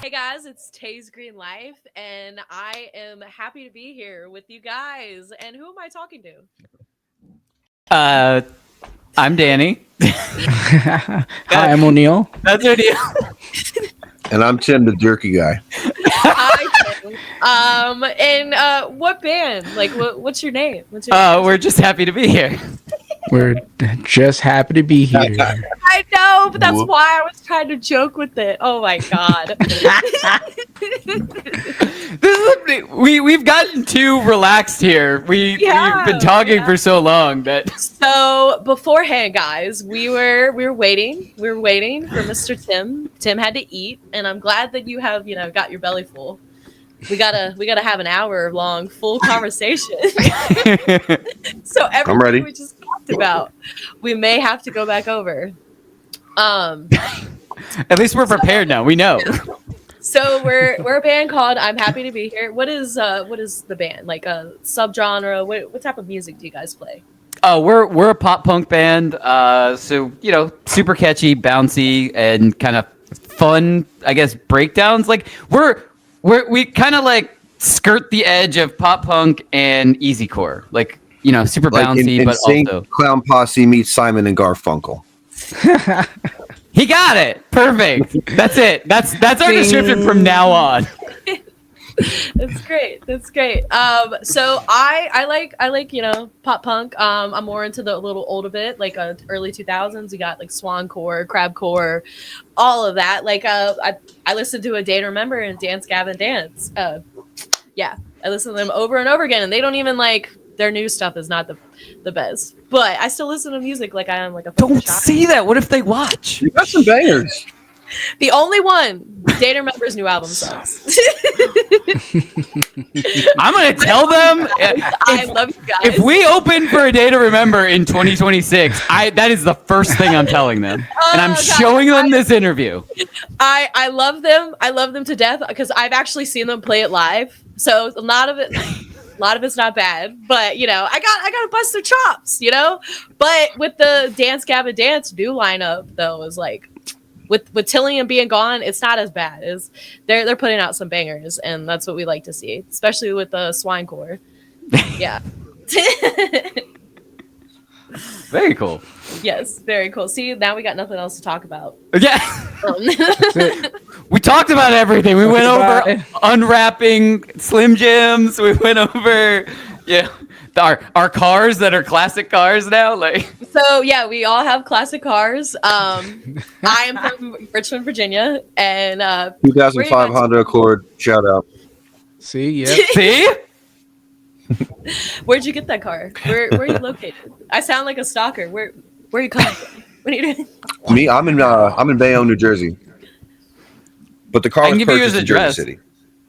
Hey guys, it's Taysgreenlife, and I am happy to be here with you guys. And who am I talking to? Uh, I'm Danny. Hi, I'm O'Neill. That's O'Neill. And I'm Tim, the jerky guy. Hi, Tim. And what band? Like, what's your name? What's your name? We're just happy to be here. We're just happy to be here. I know, but that's Whoop. why I was trying to joke with it. Oh my god. We've gotten too relaxed here. We've been talking for so long that So beforehand, guys, we were waiting. We were waiting for Mr. Tim. Tim had to eat, and I'm glad that you have got your belly full. We gotta have an hour long full conversation. So everything ready. we just talked about, we may have to go back over. at least we're prepared now. We know. So we're a band called I'm Happy to Be Here. What is the band? Like a subgenre? What type of music do you guys play? Oh, we're a pop punk band. So super catchy, bouncy, and kind of fun. I guess breakdowns. Like we kind of like skirt the edge of pop punk and easycore. Like super bouncy, but also Clown Posse meets Simon and Garfunkel. he got it. Perfect. That's it. That's our description from now on. That's great. That's great. So I like pop punk. I'm more into the little older bit, like early 2000s. You got like Swancore, Crabcore, all of that. Like I listened to A Day to Remember and Dance Gavin Dance. Yeah, I listen to them over and over again, and they don't even like their new stuff is not the best. But I still listen to music like I am like a Don't child. say that. What if they watch? You got some bangers. The only one, Day to Remember's new album sucks. I'm gonna tell them. I love you guys. If we open for A Day to Remember in 2026, that is the first thing I'm telling them, and I'm God. showing them this interview. I love them. I love them to death because I've actually seen them play it live. So a lot of it's not bad, but I gotta bust their chops, But with the Dance Gavin Dance new lineup though, is like with Tillian being gone, it's not as bad. They're putting out some bangers, and that's what we like to see, especially with the Swinecore. Yeah. Very cool. Yes, very cool. See, now we got nothing else to talk about. Yeah. We talked about everything. We went over unwrapping Slim Jims. We went over, our cars that are classic cars now. Like, so yeah, we all have classic cars. I am from Richmond, Virginia, and 2005 Honda Accord. Shout out. See, yeah. see? Where'd you get that car? Where are you located? I sound like a stalker. Where are you coming from? What are you doing? Me, I'm in Bayonne, New Jersey. But the car I can was give you his purchased in address. Jersey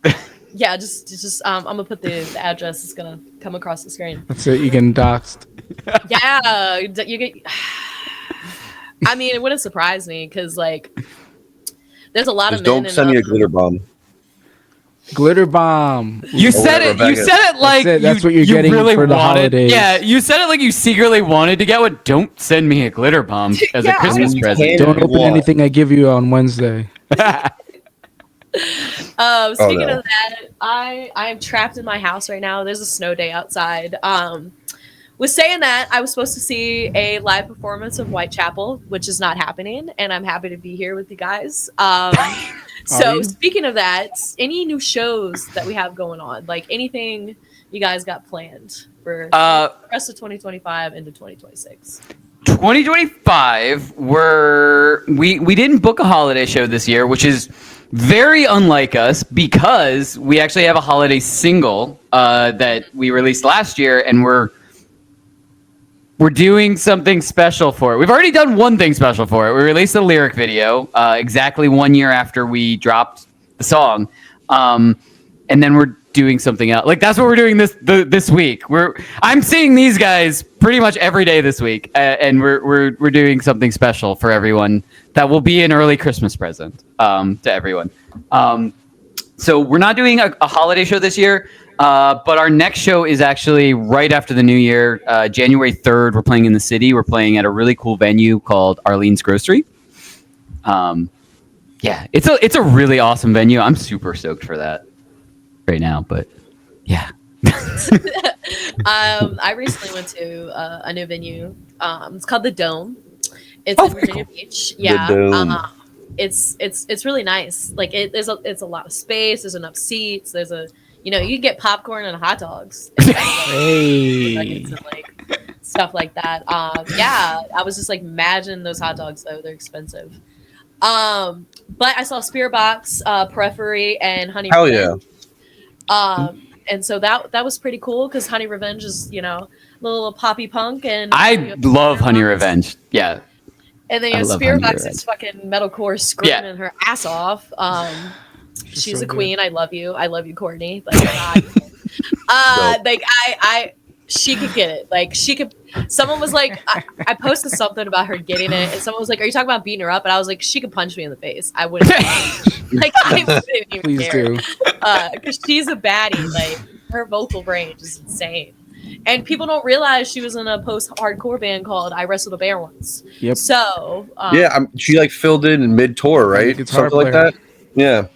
City. Yeah, just I'm gonna put the address. It's gonna come across the screen. That's it. You getting doxxed. Yeah, you get. I mean, it wouldn't surprise me because like, there's a lot Just of men. don't send me a glitter bomb. Glitter bomb. You said it. You said it like That's what you're you getting really for the wanted. holidays. Yeah, you said it like you secretly wanted to get one. Don't send me a glitter bomb as a Yeah. Christmas present. Don't open anything I give you on Wednesday. Speaking of that, I am trapped in my house right now. There's a snow day outside. Was saying that I was supposed to see a live performance of Whitechapel, which is not happening, and I'm happy to be here with you guys. So speaking of that, any new shows that we have going on, like anything you guys got planned for the rest of 2025 into 2026? 2025, we didn't book a holiday show this year, which is very unlike us because we actually have a holiday single that we released last year, and we're doing something special for it. We've already done one thing special for it. We released a lyric video exactly 1 year after we dropped the song, and then we're doing something else. Like that's what we're doing this week. I'm seeing these guys pretty much every day this week, and we're doing something special for everyone that will be an early Christmas present to everyone. So we're not doing a holiday show this year. But our next show is actually right after the new year, January 3rd. We're playing in the city. We're playing at a really cool venue called Arlene's Grocery. yeah, it's a really awesome venue. I'm super stoked for that right now. But yeah, I recently went to a new venue. It's called the Dome. It's Oh, in very Virginia cool. Beach. The Yeah. Dome. It's really nice. Like it's a lot of space. There's enough seats. There's a you know you can get popcorn and hot dogs. And, Hey. nuggets and like stuff like that. Yeah, I was just like imagine those hot dogs though. They're expensive. But I saw Spear Box, Periphery, and Honey Hell yeah. Revenge. And so that was pretty cool because Honey Revenge is little poppy punk and I love Honey Revenge. Yeah, and then I love Spear Honey Box Revenge. is fucking metalcore screaming her ass off. She's so a queen. good. I love you, Courtney. Like, I she could get it. Like she could. Someone was like, I posted something about her getting it, and someone was like, "Are you talking about beating her up?" And I was like, "She could punch me in the face. I wouldn't." Like I wouldn't even Please care. do. Because she's a baddie. Like her vocal range is insane. And people don't realize she was in a post-hardcore band called I Wrestled a Bear Once. Yep. So Yeah, she like filled in mid tour, right? guitar Something like player. that. Yeah.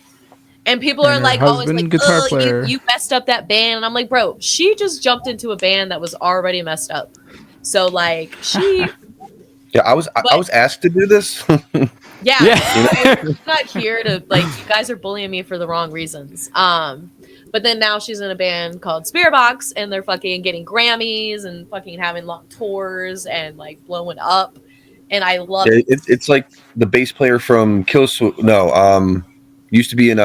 and people are And her like always husband, like, guitar "Oh, player. you messed up that band," and I'm like, "Bro, she just jumped into a band that was already messed up." So like she, Yeah, I was asked to do this. yeah, Yeah. I'm not here to like. You guys are bullying me for the wrong reasons. But then now she's in a band called Spirit Box, and they're fucking getting Grammys and fucking having long tours and like blowing up. And I love it. It's like the bass player from used to be in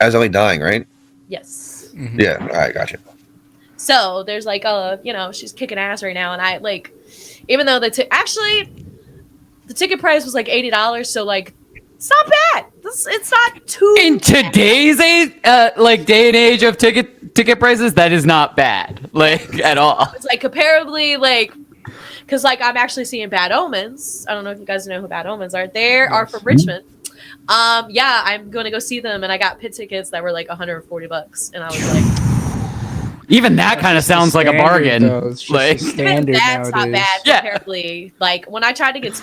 As I Lay Dying, right? Yes. Yeah, all right, gotcha. So there's like she's kicking ass right now, and I like, even though the ticket price was like $80, so like it's not bad. It's not too In today's age, day and age of ticket prices, that is not bad, like at all. It's like comparably like. Because, like, I'm actually seeing Bad Omens. I don't know if you guys know who Bad Omens are. They are from Richmond. Yeah, I'm going to go see them. And I got pit tickets that were, like, $140. And I was like... Even that kind of sounds like a bargain. Though. It's just Like, the standard that's nowadays. not bad Yeah. comparably. Like, when I tried to get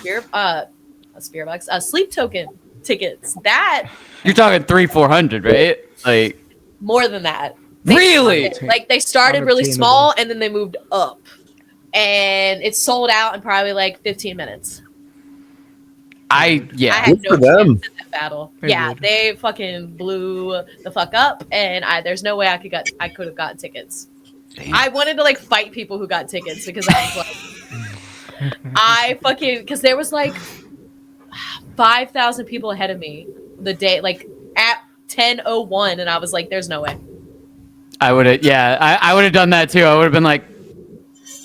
Sleep Token tickets, that... you're talking 300-400, right? Like, More than that. really? Like, they started really Unobtainable. small, and then they moved up. And it sold out in probably, like, 15 minutes. I Yeah. had Good for no them. chance in that battle. They Yeah, would. they fucking blew the fuck up, and there's no way I could have gotten tickets. Damn. I wanted to like fight people who got tickets because I was like, because there was like 5,000 people ahead of me the day, like at 10:01, and I was like, there's no way. I would have, I would have done that too. I would have been like,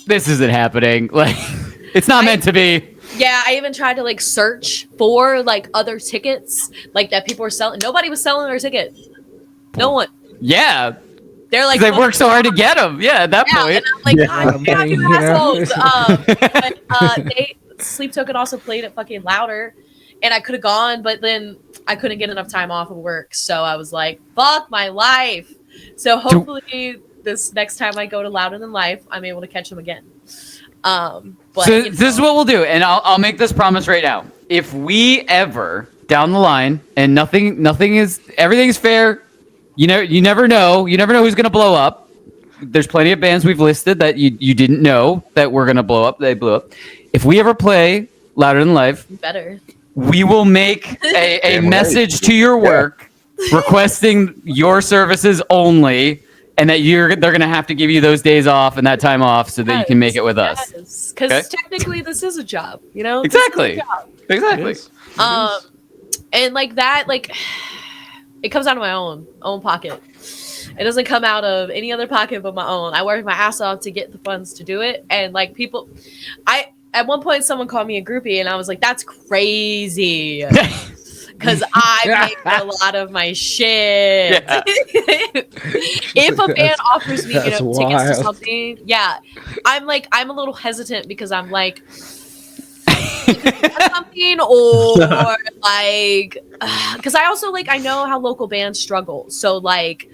this isn't happening. Like, it's not meant to be. Yeah, I even tried to like search for like other tickets like that people were selling. Nobody was selling their ticket. No one. Yeah. They're like, They worked so hard to get them. Yeah, at that point. And I'm like, Yeah. God damn, you Money, assholes. yeah. They Sleep Token also played it fucking louder, and I could have gone, but then I couldn't get enough time off of work, so I was like, fuck my life. So hopefully this next time I go to Louder Than Life, I'm able to catch them again. But So this is what we'll do, and I'll make this promise right now. If we ever down the line and everything's fair, you never know who's gonna blow up. There's plenty of bands we've listed that you didn't know that were gonna blow up. They blew up. If we ever play Louder Than Life, better. we will make a Damn right. message to your work requesting your services only, and that they're gonna have to give you those days off and that time off so that you can make it with us. Because Okay. technically this is a job, you know? This Exactly. is a job. Exactly. It is. And like that, like it comes out of my own pocket. It doesn't come out of any other pocket but my own. I work my ass off to get the funds to do it. And like people, at one point someone called me a groupie, and I was like, that's crazy. Because I make a lot of my shit. Yeah. If a band offers me tickets to wild. something, yeah, I'm a little hesitant because I'm like, something or like, because I also like I know how local bands struggle, so like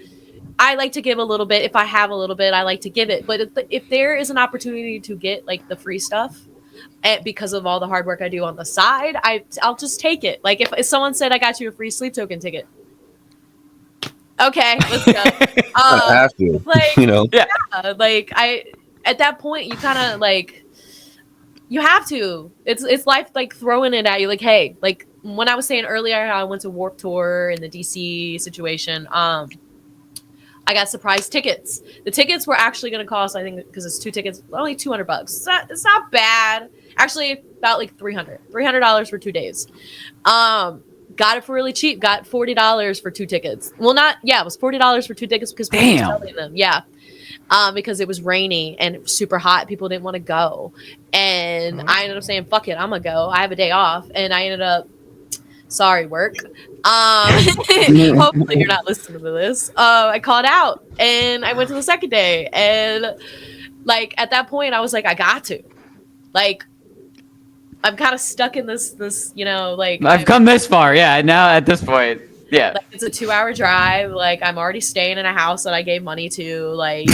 I like to give a little bit. If I have a little bit, I like to give it. But if there is an opportunity to get like the free stuff, and because of all the hard work I do on the side, I'll just take it. Like if someone said I got you a free sleep token ticket, okay, let's go. I have to, Like, you know. Yeah. like I at that point you kind of like you have to. It's life like throwing it at you. Like, hey, like when I was saying earlier, how I went to Warped Tour in the DC situation. I got surprise tickets. The tickets were actually going to cost, I think, because it's 2 tickets, only $200. It's not bad. Actually, about like $300 for 2 days. Got it for really cheap. Got $40 for 2 tickets. Well, it was $40 for 2 tickets because people were selling them. Yeah. Because it was rainy and super hot. People didn't want to go. And I ended up saying, fuck it, I'm going to go. I have a day off. And I ended up, sorry, work. Hopefully you're not listening to this. I called out and I went to the second day. And like at that point, I was like, I got to. Like, I'm kind of stuck in this, like I've come this far. Yeah. Now at this point. Yeah. Like, it's a 2-hour drive. Like, I'm already staying in a house that I gave money to. Like,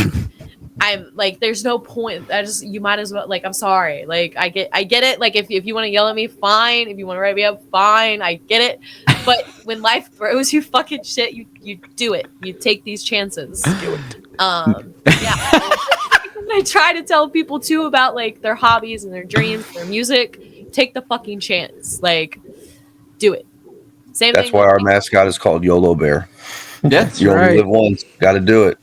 I'm like, there's no point. You might as well. Like, I'm sorry. Like, I get it. Like, if you want to yell at me, fine. If you want to write me up, fine. I get it. But when life throws you fucking shit, you do it. You take these chances. Do it. Yeah. I try to tell people too about like their hobbies and their dreams, their music. Take the fucking chance. Like, do it. Same That's thing why our mascot is called YOLO Bear. Yeah. You only live once. Got to do it.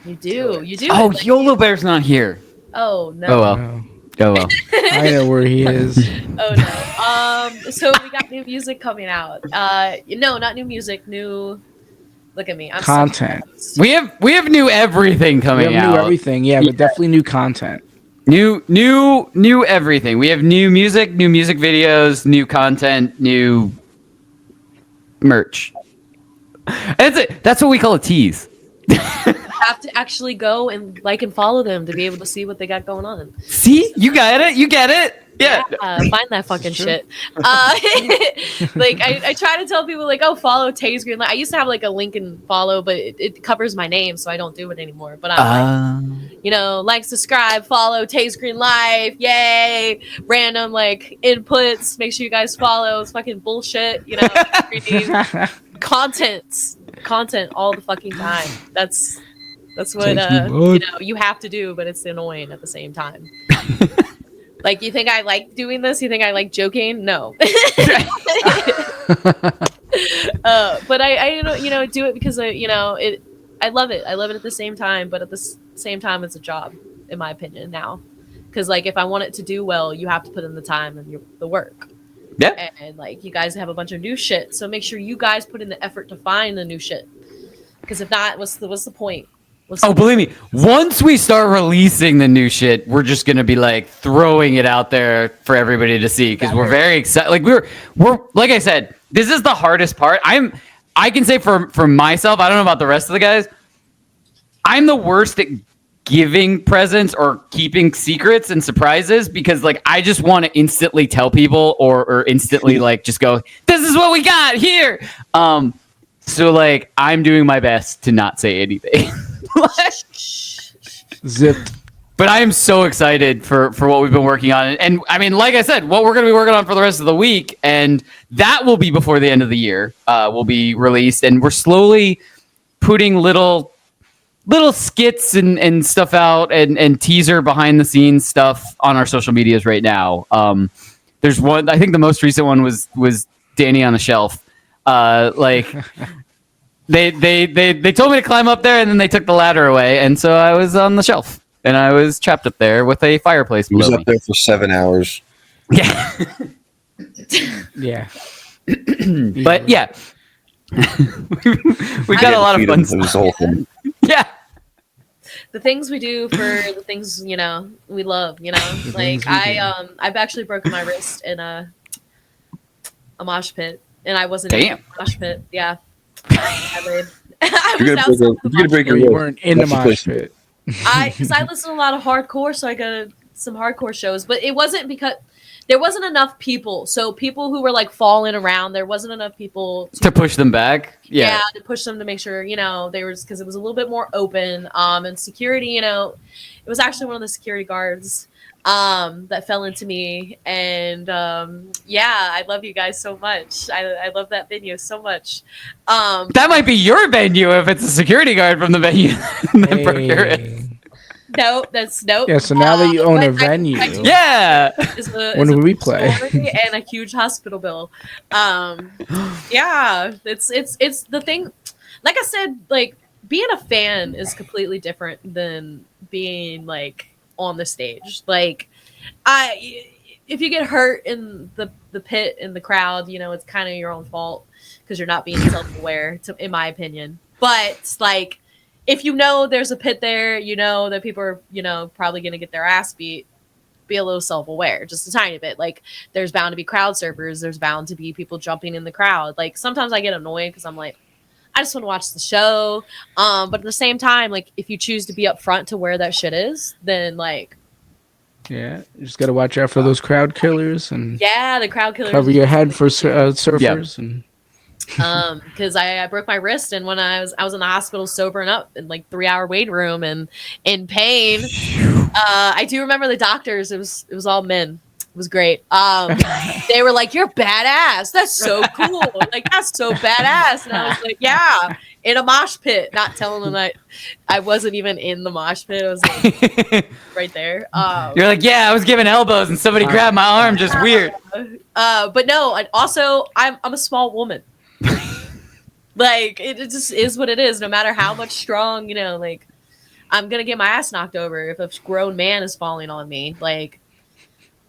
You do. Oh, Like, YOLO Bear's not here. Oh no. Oh well. No. Oh well. I know where he is. Oh no. So we got new music coming out. No, not new music. New. Look at me. I'm Content. We have new everything We coming have out. new everything, yeah, but definitely new content. New everything. We have new music videos, new content, new merch. That's it. That's what we call a tease. You have to actually go and like and follow them to be able to see what they got going on. See, you got it. You get it. Yeah. Find that fucking shit. Like I try to tell people like, oh, follow Taysgreenlife. I used to have like a link and follow, but it covers my name, so I don't do it anymore. But I'm like, like, subscribe, follow Taysgreenlife, yay! Random like inputs. Make sure you guys follow. It's fucking bullshit. Content all the fucking time. That's what you have to do, but it's annoying at the same time. Like, you think I like doing this? You think I like joking? No. But I do it because I love it. I love it at the same time, but at the same time, it's a job, in my opinion, now. Because like, if I want it to do well, you have to put in the time and the work. Yeah. And like, you guys have a bunch of new shit, so make sure you guys put in the effort to find the new shit. Because if not, what's the point? Believe me, once we start releasing the new shit, we're just gonna be like throwing it out there for everybody to see because we're very excited. Like we're like I said, this is the hardest part. I can say for myself, I don't know about the rest of the guys. I'm the worst at giving presents or keeping secrets and surprises because like I just want to instantly tell people or instantly like just go, this is what we got here. So like I'm doing my best to not say anything. Zipped. But I am so excited for what we've been working on. And I mean, like I said, what we're going to be working on for the rest of the week, and that will be before the end of the year, will be released. And we're slowly putting little skits and stuff out and teaser behind the scenes stuff on our social medias right now. There's one, I think the most recent one was Danny on a shelf. They told me to climb up there, and then they took the ladder away, and so I was on the shelf, and I was trapped up there with a fireplace He was below up there for 7 hours. Yeah, Yeah. but yeah, we've got a lot of fun It was the whole thing. Yeah, the things we do for the things we love. Like I've actually broken my wrist in a mosh pit, and I wasn't in a mosh pit. Yeah. I You're gonna break your You wrist. weren't in the That's the mosh question. pit. Because I listen to a lot of hardcore, so I go to some hardcore shows. But it wasn't because there wasn't enough people. So people who were like falling around, there wasn't enough people to push them back. Yeah, to push them to make sure they was because it was a little bit more open. And security, it was actually one of the security guards. that fell into me. And yeah, I love you guys so much. I love that venue so much. That might be your venue if it's a security guard from the venue. that broke your wrist. Hey. No, that's nope. Yeah, so now that you own but a venue, Yeah. when do we play? story and a huge hospital bill. Yeah, it's the thing. Like I said, like being a fan is completely different than being like on the stage. Like if you get hurt in the pit in the crowd, you know it's kind of your own fault because you're not being self-aware, in my opinion. But like if you know there's a pit there, you know that people are, you know, probably going to get their ass beat, be a little self-aware, just a tiny bit. Like there's bound to be crowd surfers. There's bound to be people jumping in the crowd. Like sometimes I get annoyed because I'm like, I just want to watch the show. But at the same time, like if you choose to be up front to where that shit is, then like, Yeah, you just got to watch out for those crowd killers and yeah, the crowd killers. cover your head for surfers. And Because I broke my wrist, and when I was in the hospital sobering up in like 3-hour waiting room and in pain. I do remember the doctors. It was all men. It was great. They were like, "You're badass. That's so cool. Like that's so badass." And I was like, "Yeah." In a mosh pit, not telling them I wasn't even in the mosh pit. I was like right there. You're like, yeah, I was giving elbows and somebody grabbed my arm just weird. But no, and also I'm a small woman. Like it just is what it is. No matter how much strong, you know, like I'm gonna get my ass knocked over if a grown man is falling on me. Like,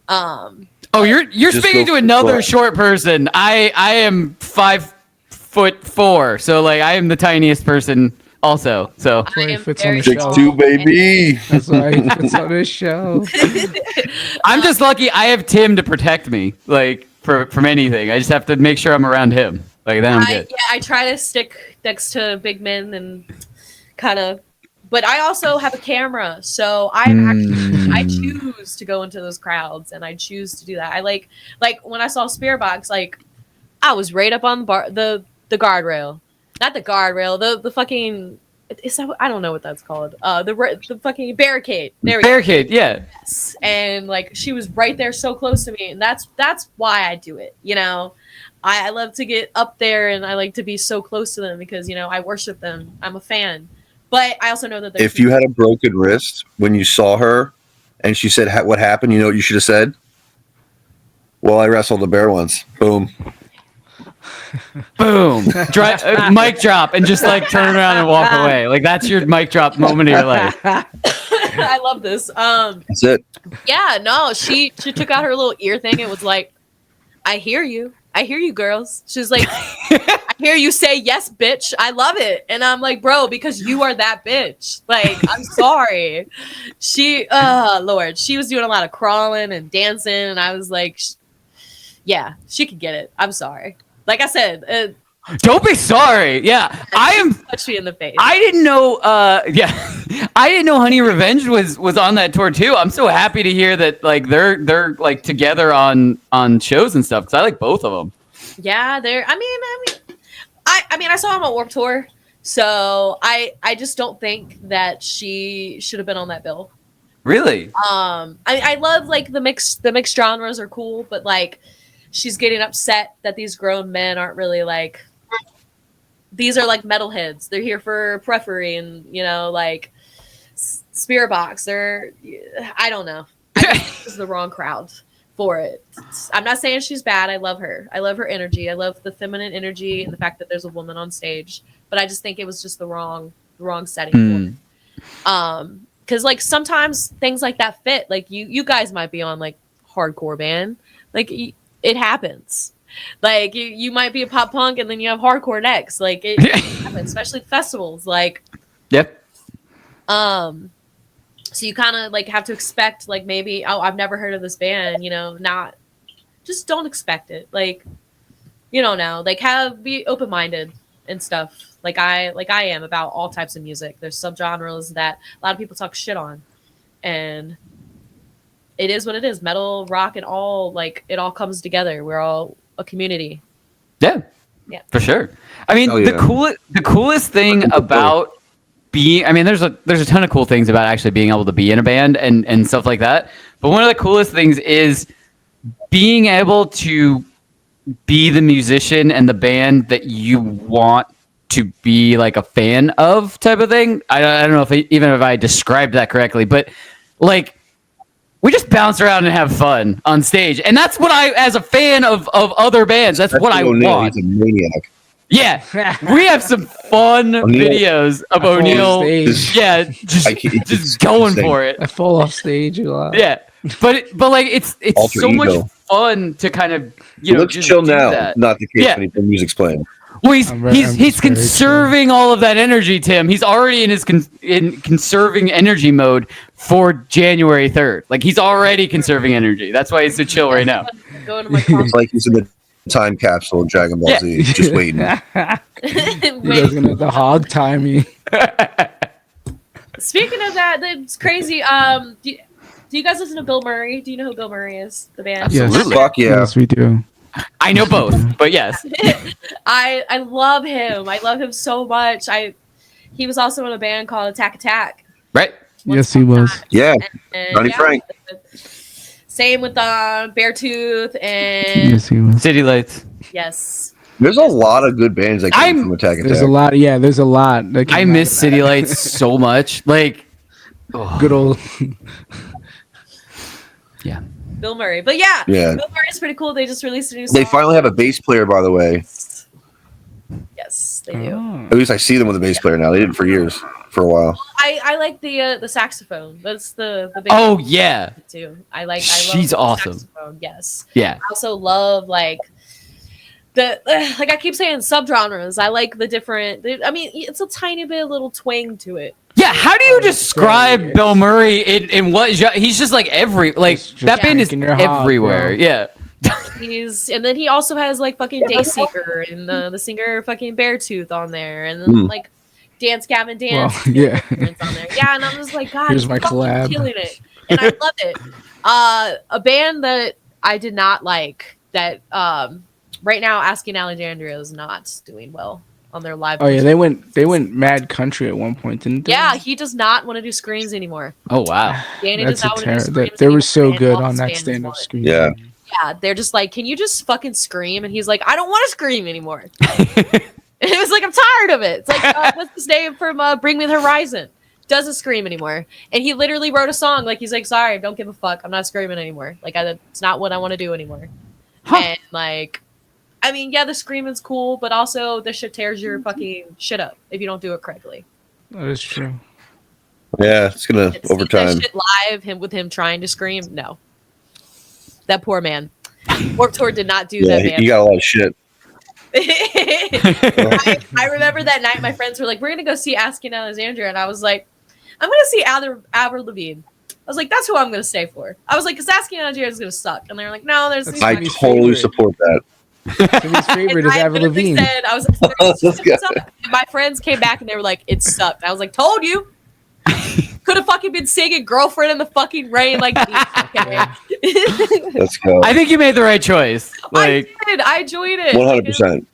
Oh, you're Just speaking go to another for it. short person. I am 5'4", so like I am the tiniest person also. So that's why I he am fits on very the small. show. 6'2", baby. That's why he fits on his show. I'm just lucky I have Tim to protect me, like from anything. I just have to make sure I'm around him. Like then I'm good. Yeah, I try to stick next to big men and kind of, but I also have a camera, so I choose to go into those crowds and I choose to do that. I like when I saw Spirit Box, like I was right up on the guardrail, not the guardrail, the fucking. Is that, I don't know what that's called. The fucking barricade. There we go. Barricade, yeah. Yes. And like she was right there so close to me, and that's why I do it. You know, I love to get up there and I like to be so close to them because, you know, I worship them. I'm a fan. But I also know that If you had a broken wrist when you saw her and she said what happened, you know what you should have said? Well, I wrestled a bear once. Boom. Boom. Mic drop and just like turn around and walk away. Like that's your mic drop moment of your life. I love this. That's it. Yeah, no, she took out her little ear thing and was like, I hear you, girls. She's like, I hear you say yes, bitch. I love it. And I'm like, bro, because you are that bitch. Like, I'm sorry. She, Lord, she was doing a lot of crawling and dancing, and I was like, yeah, she could get it. I'm sorry. Like I said, Don't be sorry. Yeah, I am. touch me in the face. I didn't know. Yeah, I didn't know Honey Revenge was on that tour too. I'm so happy to hear that. Like they're like together on shows and stuff because I like both of them. Yeah, they're. I mean, I saw them on Warped Tour, so I just don't think that she should have been on that bill. Really? I love like the mixed genres are cool, but like she's getting upset that these grown men aren't really like. These are like metalheads. They're here for Periphery and, you know, like Spirit Box. They're, I don't know. I think this is the wrong crowd for it. I'm not saying she's bad. I love her. I love her energy. I love the feminine energy and the fact that there's a woman on stage. But I just think it was just the wrong setting for it. Because like sometimes things like that fit. Like you guys might be on like hardcore band. Like it happens. Like you might be a pop punk and then you have hardcore next. Like it happens, especially festivals. Like, yep. So you kind of like have to expect like maybe I've never heard of this band. You know, not just don't expect it. Like you don't know. Like be open minded and stuff. Like I am about all types of music. There's subgenres that a lot of people talk shit on, and it is what it is. Metal, rock, and all like it all comes together. We're all a community. Yeah, for sure. I mean, the coolest thing about being, I mean, there's a ton of cool things about actually being able to be in a band and stuff like that. But one of the coolest things is being able to be the musician and the band that you want to be like a fan of, type of thing. I don't know even if I described that correctly, but like we just bounce around and have fun on stage, and that's what I, as a fan of other bands, that's what I want. He's a maniac. Yeah, we have some fun videos of O'Neill. Just going for it. I fall off stage a lot. Yeah, but like it's Alter so ego. much fun to kind of Let's just chill do now. that. Not the case Yeah. when the music's playing. Well, I'm he's just very conserving all of that energy, Tim. He's already in his in conserving energy mode for January 3rd. Like he's already conserving energy. That's why he's so chill right now. Go into my It's like he's in the time capsule of Dragon Ball Z, just waiting. You guys gonna have to hog tie me. Speaking of that, that's crazy. Do you guys listen to Bill Murray? Do you know who Bill Murray is? The band. Yes. Fuck yeah. Yes, we do. I know both, but yes. I love him. I love him so much. He was also in a band called Attack. Right? Yes, he was. Yeah. And, Johnny Frank. Same with Beartooth and Yes, he was. City Lights. yes. There's a lot of good bands that came from Attack There's a Attack. lot. Yeah, there's a lot. that I came out miss of City Lights so much. Like, that. Good old. yeah. Bill Murray. But yeah, Yeah. Bill Murray's pretty cool. They just released a new song. They finally have a bass player, by the way. Yes, they do. Oh. At least I see them with a bass player now. They didn't for years, for a while. I like the saxophone. That's the big Oh yeah. too. I love She's the awesome. saxophone, yes. Yeah. I also love like the like I keep saying subgenres. I like the different. I mean, it's a tiny bit, a little twang to it. Yeah, how do you describe Yes. Bill Murray in what he's just like Just that band is drinking your hog, everywhere. bro. Yeah. And then he also has like fucking Dayseeker and the singer fucking Beartooth on there, and then like Dance Gavin Dance. Well, yeah. on there. Yeah, and I'm just like, God, Here's he's my fucking collab. killing it, and I love it. A band that I did not like that right now, Asking Alexandria is not doing well on their live. Oh yeah, they went mad country at one point, didn't they? Yeah, he does not want to do screams anymore. Oh wow. Danny That's does a not want to do terror. screams. They were anymore, so and good all on his that fans stand-up want it. screen. Yeah. Yeah, they're just like, can you just fucking scream? And he's like, I don't want to scream anymore. And it was like, I'm tired of it. It's like, what's his name from Bring Me the Horizon? Doesn't scream anymore. And he literally wrote a song. Like, he's like, sorry, don't give a fuck. I'm not screaming anymore. Like, it's not what I want to do anymore. Huh. And like, I mean, yeah, the screaming's cool, but also the shit tears your fucking shit up if you don't do it correctly. That is true. Yeah, it's going to See overtime. that shit live, with him trying to scream, no. That poor man. Warped Tour did not do Yeah, that, man. you got a lot of shit. I remember that night my friends were like, we're gonna go see Asking Alexandria, and I was like, I'm gonna see Avril Lavigne. I was like, that's who I'm gonna stay for. I was like, because Asking Alexandria is gonna suck, and they were like, no, there's That's these I Timmy's totally favorite. support that. Timmy's favorite is I Avril literally Lavigne. said, I was like, Let's go. and my friends came back and they were like, it sucked. I was like, told you. Could have fucking been singing "Girlfriend in the Fucking Rain" like okay. Let's go. I think you made the right choice. Like I did. I enjoyed it. 100%.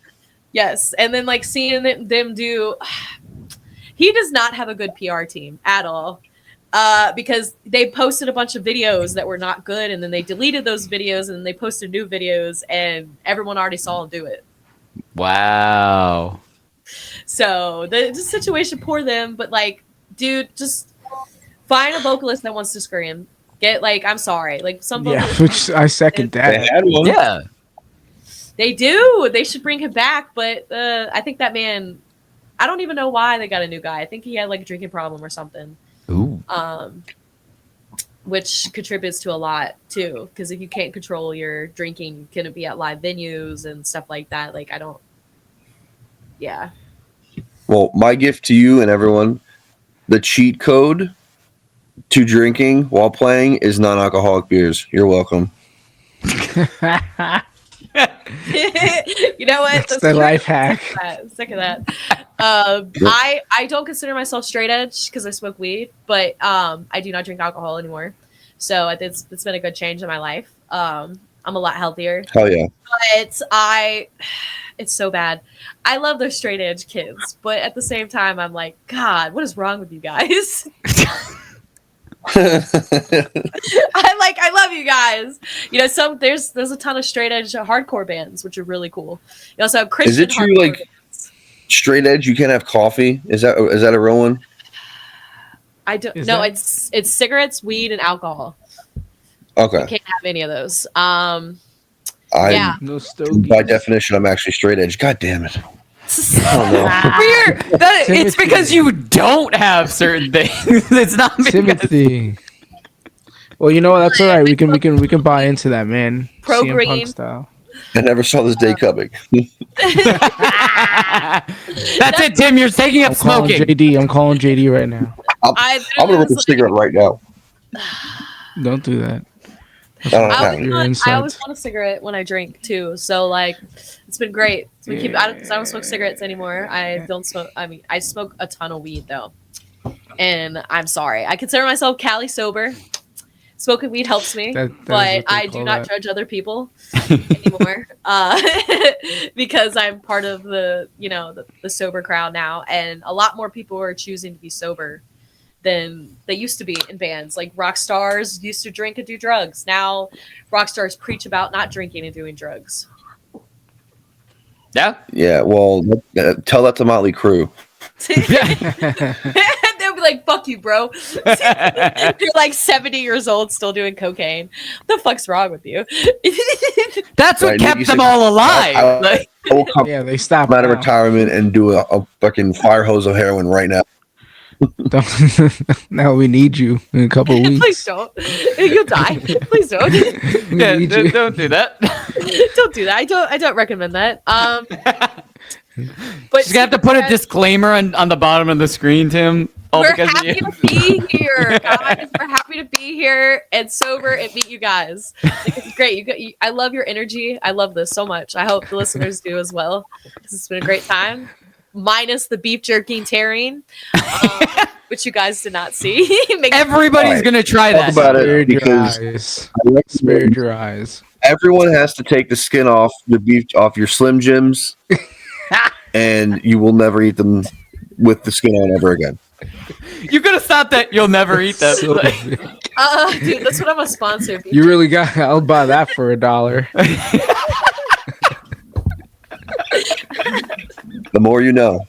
Yes, and then like seeing them do, he does not have a good PR team at all, because they posted a bunch of videos that were not good, and then they deleted those videos, and they posted new videos, and everyone already saw him do it. wow. So the situation, poor them, but like, dude, just find a vocalist that wants to scream. Get like, I'm sorry, like some Yeah, vocalists, which I second They that. had one. Yeah. they do. They should bring him back, but I think that man, I don't even know why they got a new guy. I think he had like a drinking problem or something. Ooh. Which contributes to a lot too, because if you can't control your drinking, you couldn't be at live venues and stuff like that. Like, I don't. Yeah. Well, my gift to you and everyone, the cheat code to drinking while playing is non-alcoholic beers. You're welcome. You know what? That's the life hack. Sick of that. I don't consider myself straight edge because I smoke weed, but I do not drink alcohol anymore. So it's been a good change in my life. I'm a lot healthier. Hell yeah. But it's so bad. I love those straight edge kids, but at the same time, I'm like, God, what is wrong with you guys? I love you guys. You know, there's a ton of straight edge hardcore bands, which are really cool. You also have Christian. Is it true, hardcore like bands. straight edge? You can't have coffee. Is that a real one? I don't. Is No, that- it's cigarettes, weed, and alcohol. Okay. You can't have any of those. Yeah. No stogies. By definition, I'm actually straight edge. God damn it. Weird. It's because you don't have certain things. It's not because Timothy. Well, you know what? That's all right. We can buy into that, man. Pro CM green. Punk style. I never saw this day coming. That's it, Tim. You're taking up I'm calling smoking. JD. I'm calling JD right now. I'm gonna rip a cigarette right now. Don't do that. I don't I have always, Your want, I insides. always want a cigarette when I drink too. So like, it's been great. So I don't smoke cigarettes anymore. I don't smoke. I mean, I smoke a ton of weed though, and I'm sorry. I consider myself Cali sober. Smoking weed helps me, That is but what they I call do not that. judge other people anymore because I'm part of the the sober crowd now, and a lot more people are choosing to be sober than they used to be in bands. Like rock stars used to drink and do drugs. Now rock stars preach about not drinking and doing drugs. Yeah. Yeah, well, tell that to Motley Crue. They'll be like, fuck you, bro. You're like 70 years old still doing cocaine. What the fuck's wrong with you? That's what Right, kept you them said- all alive. I- Like, will come Yeah, they stopped out of now. retirement and do a fucking fire hose of heroin right now. Now we need you in a couple of Please weeks. don't. You'll die. Please don't. We yeah, need you. don't do that. Don't do that. I don't recommend that. But Just have to put a disclaimer on the bottom of the screen, Tim. All we're because of happy you. to be here, guys. We're happy to be here and sober and meet you guys. Like, it's great. I love your energy. I love this so much. I hope the listeners do as well because it's been a great time. Minus the beef jerky and tearing, which you guys did not see. Everybody's Alright. gonna try Talk that. about it Spared your because eyes. I recommend Spared your eyes. everyone has to take the skin off the beef off your Slim Jims, and you will never eat them with the skin on ever again. You could have stopped that. You'll never eat that. So Like, big. Dude, that's what I'm a sponsor. Beef You really got. I'll buy that for $1. The more you know.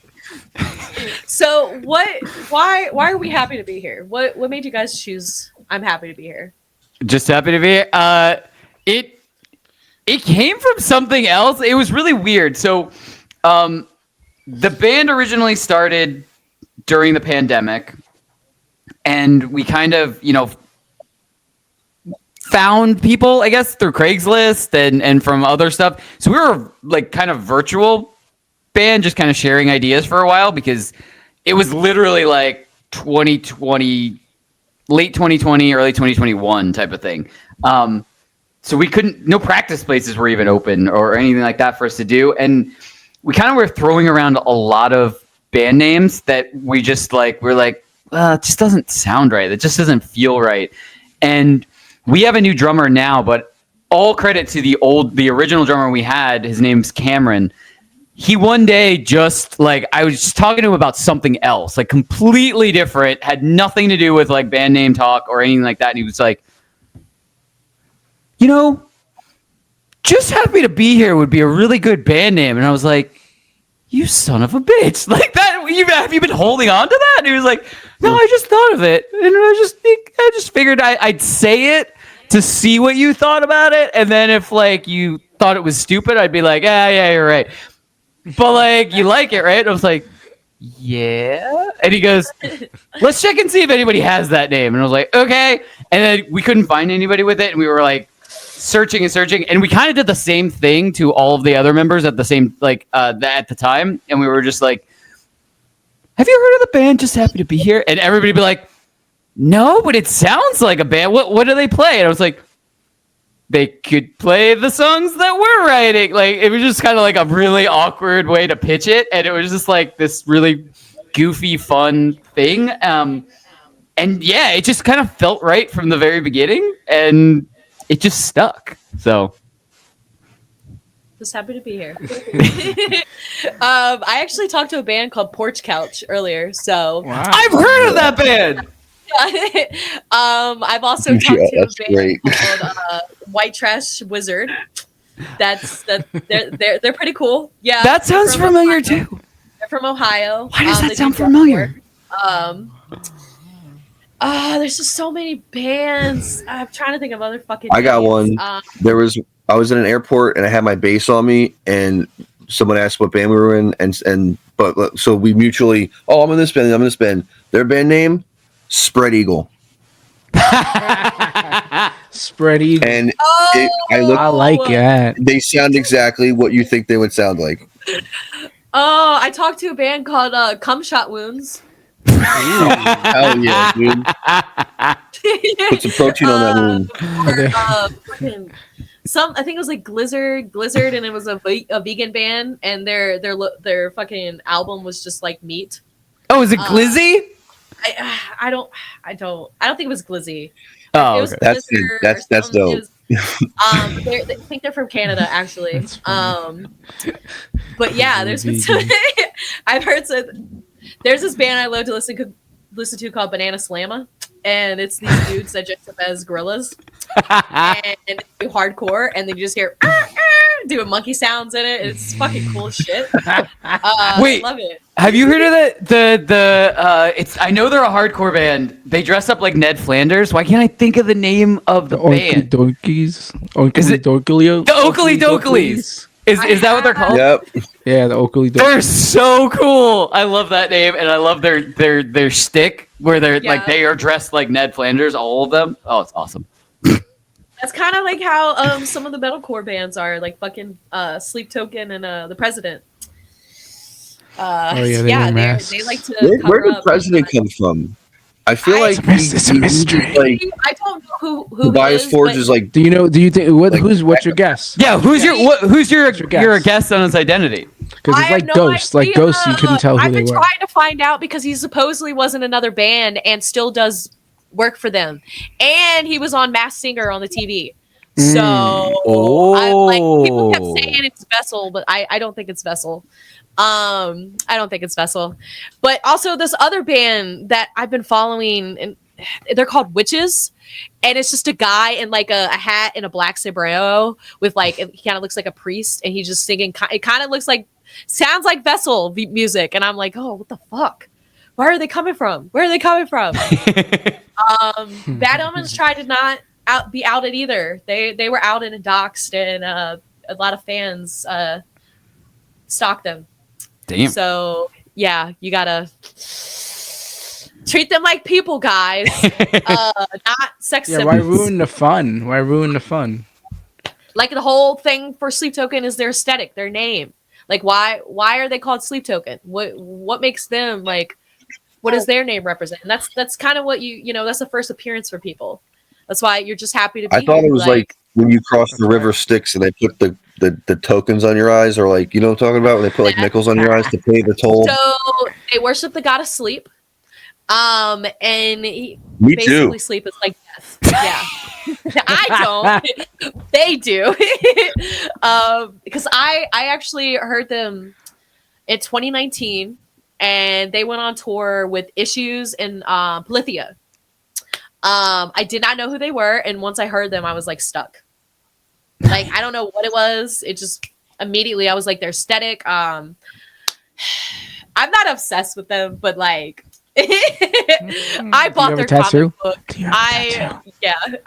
So why are we happy to be here? What made you guys choose I'm happy to be here? just happy to be here. It came from something else. It was really weird. So, the band originally started during the pandemic, and we kind of, found people, I guess, through Craigslist and from other stuff. So we were like kind of virtual band, just kind of sharing ideas for a while because it was literally like 2020, late 2020, early 2021 type of thing. So we no practice places were even open or anything like that for us to do. And we kind of were throwing around a lot of band names that we just we're like, well, it just doesn't sound right. It just doesn't feel right. And we have a new drummer now, but all credit to the original drummer we had. His name's Cameron. He one day just I was just talking to him about something else, like completely different, had nothing to do with like band name talk or anything like that. And he was like, just happy to be here would be a really good band name. And I was like, you son of a bitch. Like that, have you been holding on to that? And he was like, no, I just thought of it. And I just figured I'd say it to see what you thought about it. And then if you thought it was stupid, I'd be like, yeah, you're right. But you like it, right? And I was like, yeah. And he goes, let's check and see if anybody has that name. And I was like, okay. And then we couldn't find anybody with it. And we were searching and searching. And we kind of did the same thing to all of the other members at the same, at the time. And we were just like, have you heard of the band Just Happy to Be Here? And everybody would be like, no, but it sounds like a band. What do they play? And I was like, they could play the songs that we're writing. It was just kind of a really awkward way to pitch it. And it was just this really goofy, fun thing. And yeah, it just kind of felt right from the very beginning. And it just stuck. So Just happy to be here. I actually talked to a band called Porch Couch earlier, so Wow. I've heard of that band. I've also talked to a That's band great. called White Trash Wizard. They're pretty cool. Yeah, That sounds they're from familiar Ohio. too. They're from Ohio. Why does They that sound do familiar? There's just so many bands. I'm trying to think of other fucking. I got names. one. I was in an airport and I had my bass on me, and someone asked what band we were in, but so we mutually, I'm in this band. I'm in this band. Their band name, Spread Eagle. Spread eagle. And I like that. They sound exactly what you think they would sound like. Oh, I talked to a band called Cum Shot Wounds. Hell yeah, dude! Put some protein on that wound. I think it was like Blizzard, and it was a vegan band, and their fucking album was just like meat. Oh, is it Glizzy? I don't think it was Glizzy. Oh, It was okay. Blizzard That's or something. dope. It was, I think they're from Canada, actually. But yeah, there's been some, I've heard there's this band I love to listen to called Banana Slamma, and it's these dudes that dress up as gorillas and do hardcore, and then you just hear doing monkey sounds in it. It's fucking cool as shit. Wait, I love it. Have you heard of it's I know they're a hardcore band. They dress up like Ned Flanders. Why can't I think of the name of the band? Donkeys. Is it Donkelio? The Oakley Dokleys. Is that what they're called? Yep. Yeah, the Oakley Donkeys. They're so cool. I love that name, and I love their shtick where they're like they are dressed like Ned Flanders, all of them. Oh, it's awesome. That's kind of like how some of the metalcore bands are, like fucking Sleep Token and the President. They wear masks. They like to. Where cover did up President come from? I feel like it's a mystery. Like, I don't know who Tobias Forge is like. Do you think what's your guess? Yeah, who's your guess? guest on his identity? Because it's like ghosts. Like ghosts, you couldn't tell who I've they been were. trying to find out because he supposedly was in another band and still does work for them, and he was on Masked Singer on the TV. So people kept saying it's Vessel, but I don't think it's Vessel. I don't think it's Vessel. But also this other band that I've been following, and they're called Witches, and it's just a guy in like a hat and a black sombrero with like he kind of looks like a priest, and he's just singing. It kind of sounds like Vessel music, and I'm like, oh, what the fuck? Where are they coming from? Where are they coming from? Bad Omens tried to not be outed either. They were outed and doxxed, and a lot of fans stalked them. Damn. So yeah, you gotta treat them like people, guys. Not sex Yeah, why symbols. ruin the fun? Why ruin the fun? Like the whole thing for Sleep Token is their aesthetic, their name. Like why are they called Sleep Token? What makes them like? What does their name represent? And that's kind of what you know. That's the first appearance for people. That's why you're just happy to be. I thought here. it was like when you cross the river Styx and they put the tokens on your eyes, or like, you know what I'm talking about, when they put like nickels on your eyes to pay the toll. So they worship the god of sleep. And Me basically too. sleep is like death. Yeah. I don't. They do. Because I actually heard them in 2019, and they went on tour with Issues and Polythia. I did not know who they were, and once I heard them, I was like stuck. Like, I don't know what it was. It just immediately I was like, their aesthetic. I'm not obsessed with them, but like I bought their comic book. I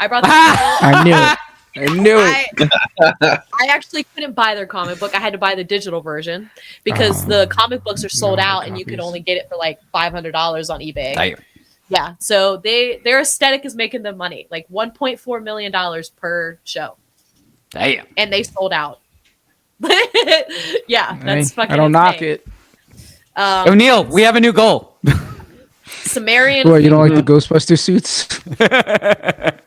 brought the I knew it. I knew it. I actually couldn't buy their comic book. I had to buy the digital version because the comic books are sold out, and you could only get it for like $500 on eBay. Damn. Yeah, so their aesthetic is making them money, like $1.4 million per show. Damn. And they sold out. Yeah, that's fucking I don't knock insane. it. O'Neill, we have a new goal. Sumerian. What, you don't like the Ghostbuster suits?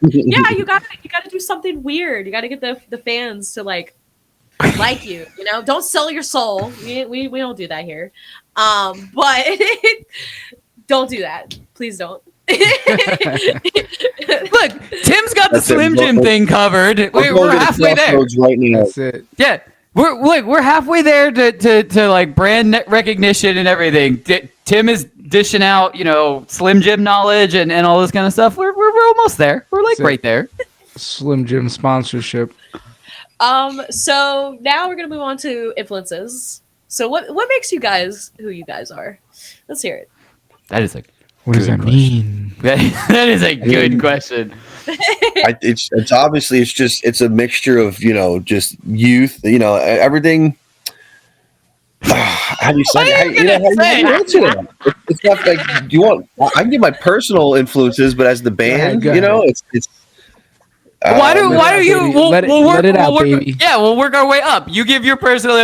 Yeah, you gotta do something weird. You gotta get the fans to like you. You know, don't sell your soul. We don't do that here. But don't do that. Please don't. Look, Tim's got the That's it. Slim Jim thing covered. We're halfway there. Right now. That's it. Yeah. we're halfway there to like brand recognition and everything. Tim is dishing out, Slim Jim knowledge and all this kind of stuff. We're almost there. We're like right there. Slim Jim sponsorship. So now we're gonna move on to influences. So what makes you guys who you guys are? Let's hear it. That is What does that mean? that is a good question. It's obviously it's a mixture of just youth, everything. How do you say? How do you answer that? It's not like I can give my personal influences, but as the band, Go ahead. it's. Why do you? Let it out, baby. Yeah, we'll work our way up. You give your personal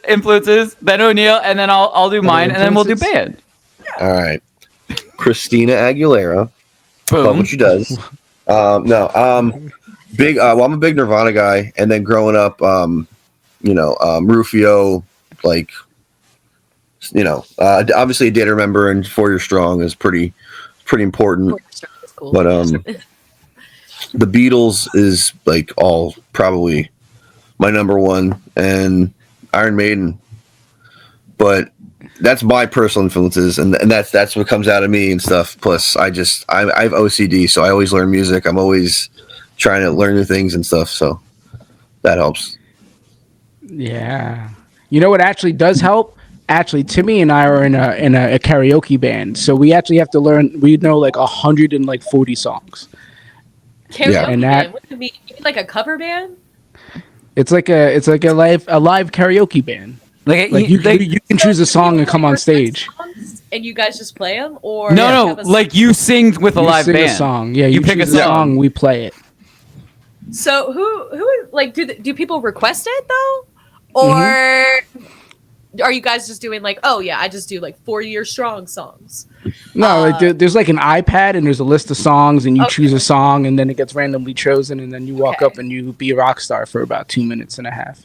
influences, then O'Neill, and then I'll do mine, and then we'll do band. All right, Christina Aguilera. Boom. Love what she does. Big. Well, I'm a big Nirvana guy, and then growing up, Rufio, like, obviously A Day to Remember and 4 Year Strong is pretty important. Cool. But the Beatles is like all probably my number one, and Iron Maiden. But that's my personal influences, and that's what comes out of me and stuff. Plus, I have OCD, so I always learn music. I'm always trying to learn new things and stuff, so that helps. Yeah. You know what actually does help? Actually, Timmy and I are in a karaoke band, so we actually have to learn. We know like 140 songs. Karaoke and band? What do you mean? You mean like a cover band? It's like a live karaoke band. Like you can choose a song and come on stage. And you guys just play them, or No, like you sing with a live sing band. A song. Yeah, you pick choose a song, we play it. So who like do people request it though, or are you guys just doing like, oh yeah, I just do like 4 Year Strong songs? No, there's like an iPad and there's a list of songs, and you choose a song, and then it gets randomly chosen, and then you walk up and you be a rock star for about 2 minutes and a half.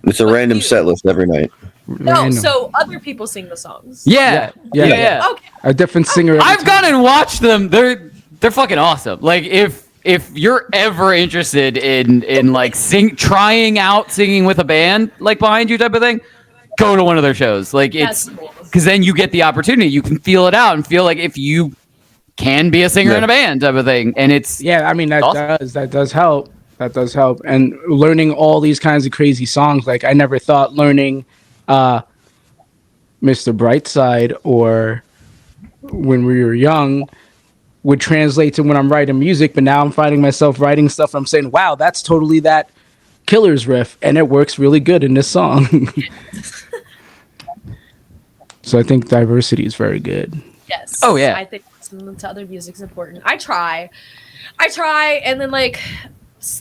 It's a random set list every night. No, so other people sing the songs. Yeah. Okay. A different singer. I've gone and watched them. They're fucking awesome. Like if you're ever interested in like trying out singing with a band like behind you type of thing, go to one of their shows. Like it's because then you get the opportunity. You can feel it out and feel like if you can be a singer in a band type of thing. And it's I mean that awesome. does help. That does help. And learning all these kinds of crazy songs, like I never thought learning Mr. Brightside or When We Were Young would translate to when I'm writing music, but now I'm finding myself writing stuff. I'm saying, wow, that's totally that Killers riff, and it works really good in this song. So I think diversity is very good. Yes. Oh yeah. I think listening to other music's important. I try, and then like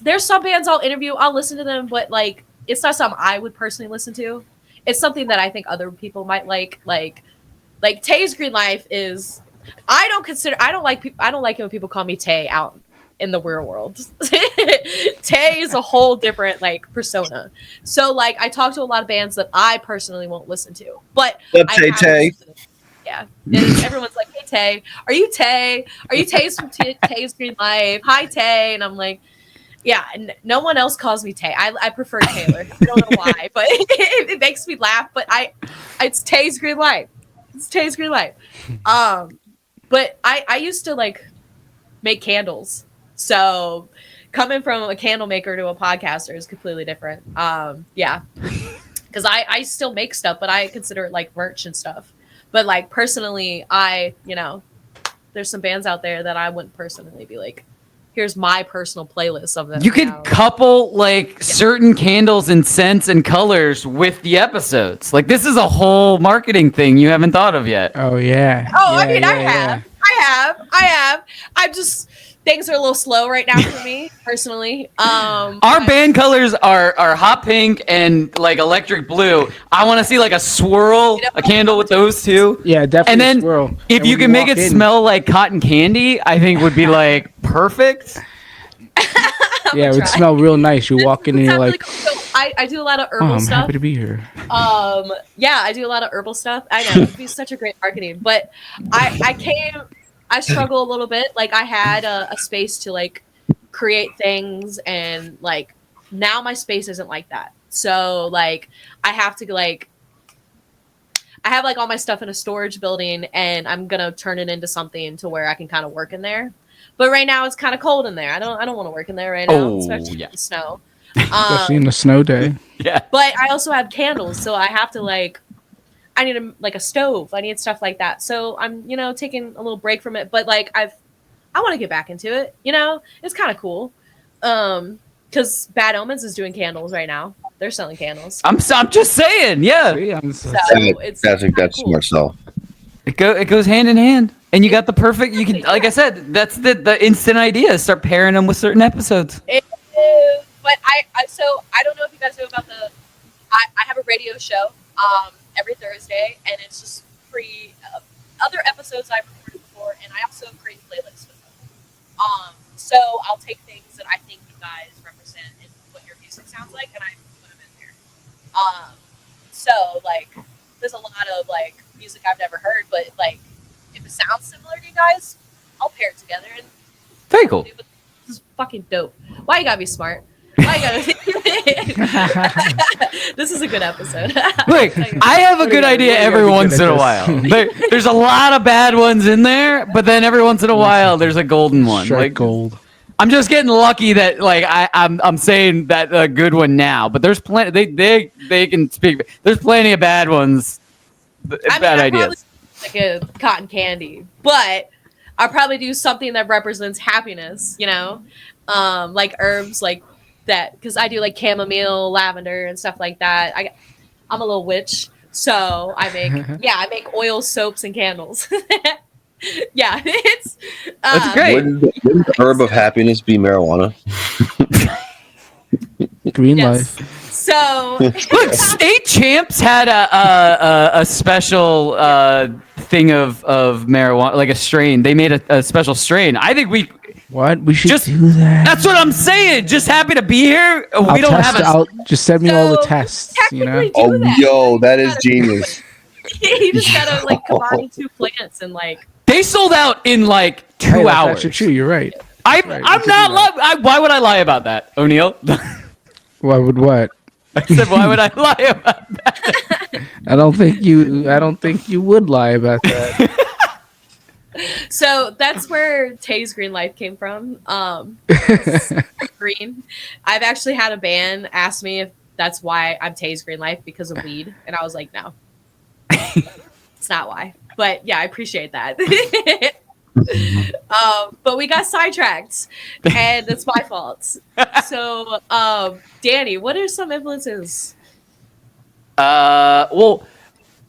there's some bands I'll interview, I'll listen to them, but like it's not something I would personally listen to. It's something that I think other people might like Taysgreenlife is. I don't like it when people call me Tay out in the real world. Tay is a whole different like persona. So like I talk to a lot of bands that I personally won't listen to, but Tay. Yeah, and everyone's like, "Hey Tay, are you Tay? Are you Tay from Taysgreenlife? Hi Tay," and I'm like, "Yeah." And no one else calls me Tay. I prefer Taylor. I don't know why, but it makes me laugh. But it's Taysgreenlife. It's Taysgreenlife. But I used to like make candles. So coming from a candle maker to a podcaster is completely different. Yeah, because I still make stuff, but I consider it like merch and stuff. But like personally, there's some bands out there that I wouldn't personally be like, here's my personal playlist of them. You could couple like certain candles and scents and colors with the episodes. Like this is a whole marketing thing you haven't thought of yet. Oh yeah. I have. I'm just things are a little slow right now for me personally. Our band colors are hot pink and like electric blue. I want to see like a swirl, a candle with those two. Yeah, definitely. And then swirl. if you can make it smell like cotton candy, I think would be like perfect. Yeah, it would smell real nice. You walk in and you're like, I do a lot of herbal I'm stuff. happy to be here. Yeah, I do a lot of herbal stuff. I know it'd be such a great marketing, but I struggle a little bit. Like I had a space to like create things, and like now my space isn't like that. So like I have to like I have like all my stuff in a storage building, and I'm gonna turn it into something to where I can kind of work in there. But right now it's kind of cold in there. I don't want to work in there right now, especially in the snow. Especially in a snow day. Yeah. But I also have candles, so I have to like I need like a stove. I need stuff like that. So I'm taking a little break from it. But like I want to get back into it. It's kind of cool. Because Bad Omens is doing candles right now. They're selling candles. I'm just saying, yeah. So That's cool. smart stuff. It goes hand in hand, and you got the perfect. You can, like I said, that's the instant idea. Start pairing them with certain episodes. It is, but I don't know if you guys know about I have a radio show every Thursday, and it's just free other episodes I've recorded before, and I also create playlists with them. So I'll take things that I think you guys represent and what your music sounds like, and I put them in there. So like, there's a lot of like music I've never heard, but like, if it sounds similar to you guys, I'll pair it together. And Very cool. this is fucking dope. Why you gotta be smart? Why you gotta? This is a good episode. Look, I have a good idea every once in a while. There's a lot of bad ones in there, but then every once in a while, there's a golden one. Strike Like gold. I'm just getting lucky that like I'm saying that a good one now, but there's plenty. They can speak. There's plenty of bad ones. Bad ideas. Like a cotton candy, but I'll probably do something that represents happiness. Like herbs like that, because I do like chamomile, lavender, and stuff like that. I'm a little witch, so I make oil, soaps, and candles. Yeah, it's that's great. Wouldn't the herb of happiness be marijuana? Green Yes. life. So Look, State Champs had a special thing of marijuana, like a strain. They made a special strain. I think we should just do that. That's what I'm saying. Just happy to be here. I'll We don't test have out. Just send me all the So, tests. technically do Oh, that. yo, that is genius. You just gotta like combine two plants and like. They sold out in like 2 Hey, that's hours. actually true. You're right. I'm Right, I'm we not can do that. why would I lie about that, O'Neill? Why would what? I said, why would I lie about that? I don't think you would lie about that. So that's where Taysgreenlife came from. Green. I've actually had a band ask me if that's why I'm Taysgreenlife, because of weed, and I was like, no, it's not why. But yeah, I appreciate that. But we got sidetracked, and it's my fault. So, Danny, what are some influences? Well,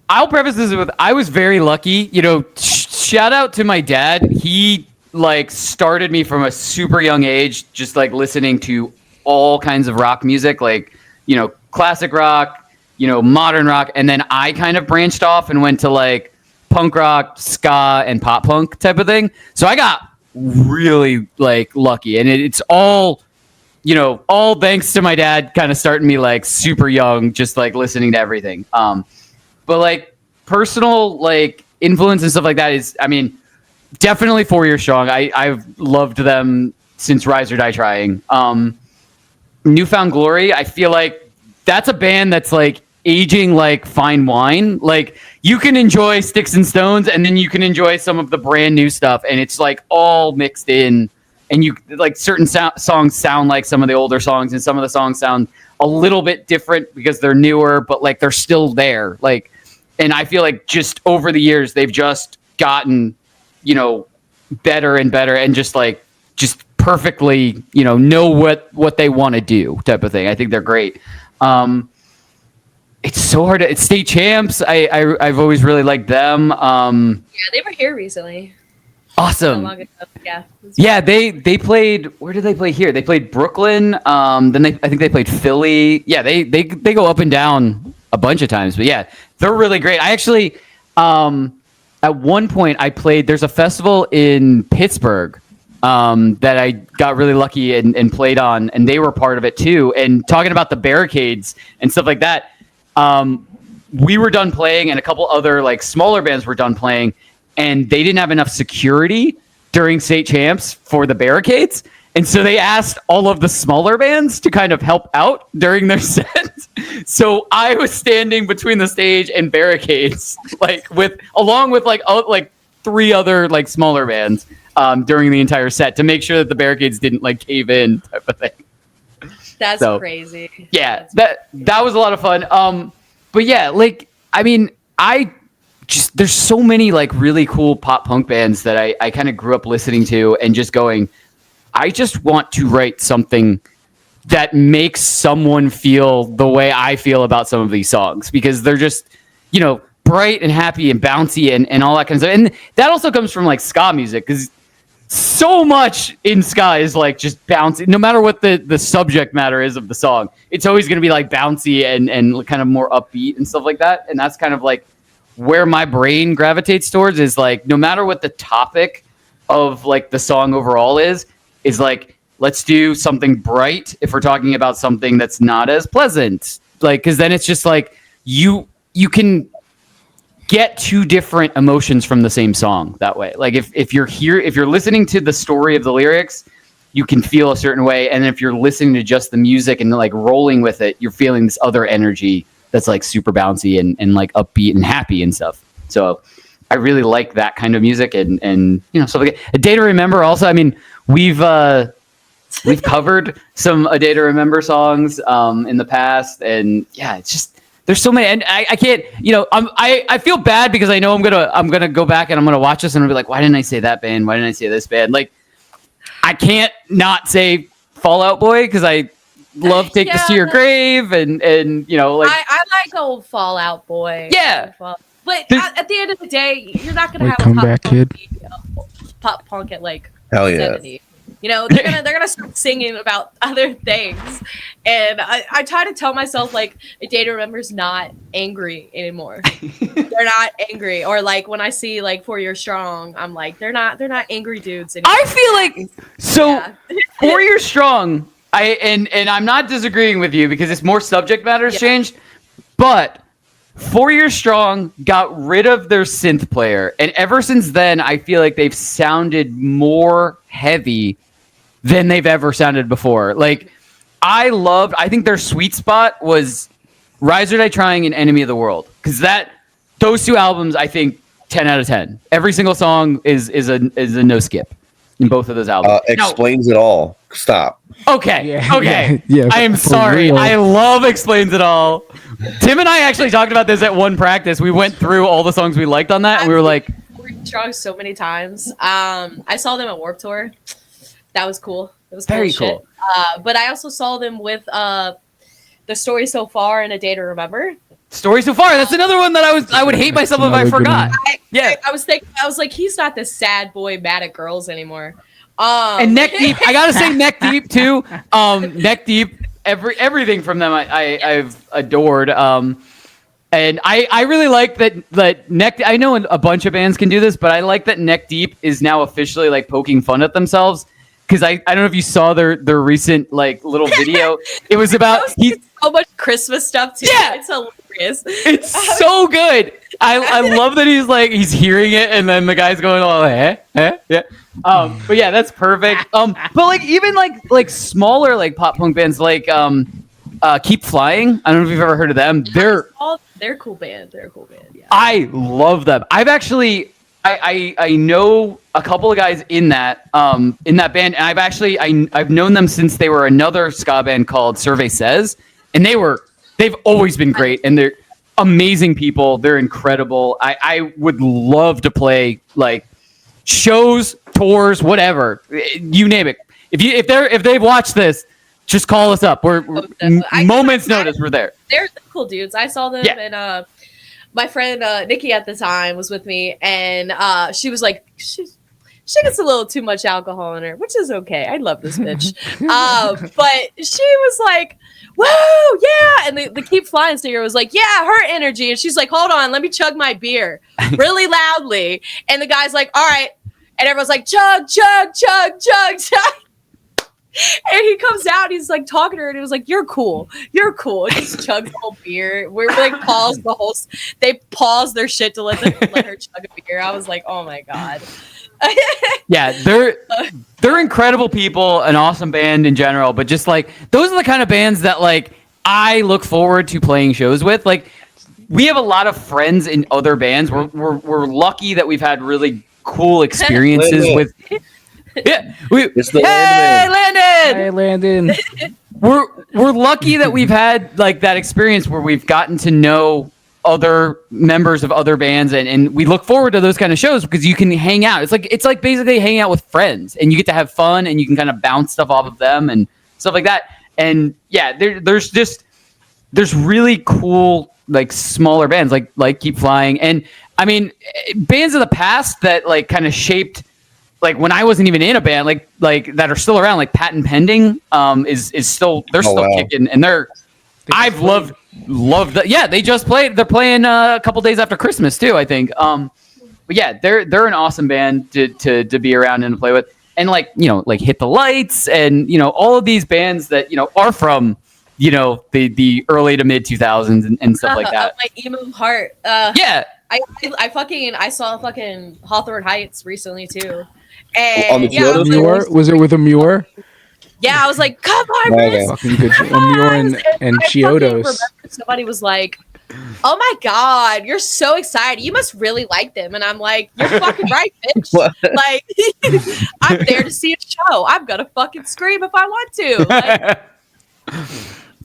I'll preface this with I was very lucky. Shout out to my dad. He like started me from a super young age, just like listening to all kinds of rock music, like classic rock, modern rock, and then I kind of branched off and went to like punk rock, ska, and pop punk type of thing. So I got really like lucky, and it's all all thanks to my dad kind of starting me like super young, just like listening to everything. But like personal like influence and stuff like that is, I mean, definitely 4 Year Strong. I've loved them since Rise or Die Trying. Newfound Glory, I feel like that's a band that's like aging like fine wine. Like you can enjoy Sticks and Stones, and then you can enjoy some of the brand new stuff, and it's like all mixed in. And you like certain songs sound like some of the older songs, and some of the songs sound a little bit different because they're newer, but like they're still there. Like, and I feel like just over the years they've just gotten, better and better, and just perfectly, know what they want to do type of thing. I think they're great. It's so hard. It's State Champs. I've always really liked them. Yeah, they were here recently. Awesome. Long ago. Yeah. Yeah, they played. Where did they play here? They played Brooklyn. Then I think they played Philly. Yeah, they go up and down a bunch of times. But yeah, they're really great. I actually, at one point, I played. There's a festival in Pittsburgh that I got really lucky and played on, and they were part of it too. And talking about the barricades and stuff like that, we were done playing, and a couple other like smaller bands were done playing, and they didn't have enough security during State Champs for the barricades. And so they asked all of the smaller bands to kind of help out during their set. So I was standing between the stage and barricades, like along with like 3 other like smaller bands during the entire set to make sure that the barricades didn't like cave in type of thing. That's crazy. Yeah, that was a lot of fun. But yeah, like I mean, there's so many like really cool pop punk bands that I kind of grew up listening to and just going, I just want to write something that makes someone feel the way I feel about some of these songs, because they're just, bright and happy and bouncy and all that kind of stuff. And that also comes from like ska music, because so much in ska is like just bouncy, no matter what the subject matter is of the song. It's always going to be like bouncy and kind of more upbeat and stuff like that. And that's kind of like where my brain gravitates towards, is like, no matter what the topic of like the song overall is like, let's do something bright if we're talking about something that's not as pleasant. Like, because then it's just like you can get 2 different emotions from the same song that way. Like if you're listening to the story of the lyrics, you can feel a certain way, and if you're listening to just the music and like rolling with it, you're feeling this other energy that's like super bouncy and like upbeat and happy and stuff. So I really like that kind of music, and stuff like A Day to Remember also. I mean, we've covered some A Day to Remember songs in the past, and yeah, it's just, there's so many, and I can't, I feel bad because I know I'm gonna go back and I'm gonna watch this and I'll be like, why didn't I say that band? Why didn't I say this band? Like, I can't not say Fall Out Boy, because I love Take This to Your Grave, and like I like old Fall Out Boy. Yeah. But at the end of the day, you're not gonna have come a back, kid. pop punk at like Hell yeah. 70. They're gonna start singing about other things, and I try to tell myself like A Day to Remember's not angry anymore. They're not angry, or like when I see like 4 Years Strong, I'm like, they're not angry dudes anymore. I feel like 4 Years Strong. And I'm not disagreeing with you, because it's more subject matters changed, but 4 Years Strong got rid of their synth player, and ever since then, I feel like they've sounded more heavy than they've ever sounded before. Like, I think their sweet spot was Rise or Die Trying and Enemy of the World, because those 2 albums, I think 10 out of 10. Every single song is a no skip in both of those albums. Explains it all. Stop. Okay. Yeah, okay. yeah, I am for sorry. real. I love Explains It All. Tim and I actually talked about this at one practice. We went through all the songs we liked on that, and we were like, Strong so many times. I saw them at Warped Tour. That was cool. It was Very cool. cool. Shit. But I also saw them with The Story So Far and A Day to Remember. Story So Far. That's another one that I would hate myself if I forgot. I was like, he's not the sad boy mad at girls anymore. And Neck Deep. I gotta say Neck Deep too. Neck Deep. Everything from them I've adored. And I really like that Neck. I know a bunch of bands can do this, but I like that Neck Deep is now officially like poking fun at themselves. Because I don't know if you saw their recent like little video. It was about so much Christmas stuff too. Yeah. It's hilarious. It's so good. I love that he's hearing it, and then the guy's going, oh, yeah. But yeah, that's perfect. But like even like smaller like pop punk bands like Keep Flying. I don't know if you've ever heard of them. They're a cool band. They're a cool band. Yeah. I love them. I've actually I know a couple of guys in that band, and I've known them since they were another ska band called Survey Says, and they've always been great, and they're amazing people. They're incredible. I would love to play like shows, tours, whatever, you name it. If they've watched this, just call us up. We're moments notice. We're there. They're cool dudes. I saw them, and my friend Nikki at the time was with me, and she was like, she gets a little too much alcohol in her, which is okay. I love this bitch. But she was like, whoa, yeah. And the Keep Flying singer was like, yeah, her energy. And she's like, hold on, let me chug my beer really loudly. And the guy's like, all right. And everyone's like, chug, chug, chug, chug, chug. And he comes out, he's like talking to her, and he was like, you're cool. You're cool. And just chugs the whole beer. We're like, they paused their shit to let her chug a beer. I was like, oh my God. Yeah, they're incredible people, an awesome band in general, but just like those are the kind of bands that like I look forward to playing shows with. Like we have a lot of friends in other bands. We're lucky that we've had really cool experiences with. Yeah, It's the hey, Landon. Hey, Landon. We're lucky that we've had like that experience where we've gotten to know other members of other bands, and we look forward to those kind of shows because you can hang out. It's like basically hanging out with friends, and you get to have fun, and you can kind of bounce stuff off of them and stuff like that. And yeah, there's really cool like smaller bands like Keep Flying, and I mean bands of the past that like kind of shaped like when I wasn't even in a band, like that are still around, like Patent Pending is still they're still kicking, and I've loved that. Yeah, they just played. They're playing a couple days after Christmas too, I think. But yeah, they're an awesome band to be around and to play with, and like like Hit the Lights, and all of these bands that are from the early to mid 2000s and stuff like that. My emo heart. Yeah, I saw fucking Hawthorne Heights recently too. And On the The Muir? Was it with a Muir? yeah, I was like, come on, Okay. Riz. Fucking good. A Muir and I fucking Chiodos. remember somebody was like, oh my god, you're so excited. You must really like them. And I'm like, you're fucking right, bitch. What? Like, I'm there to see a show. I'm gonna fucking scream if I want to. Like,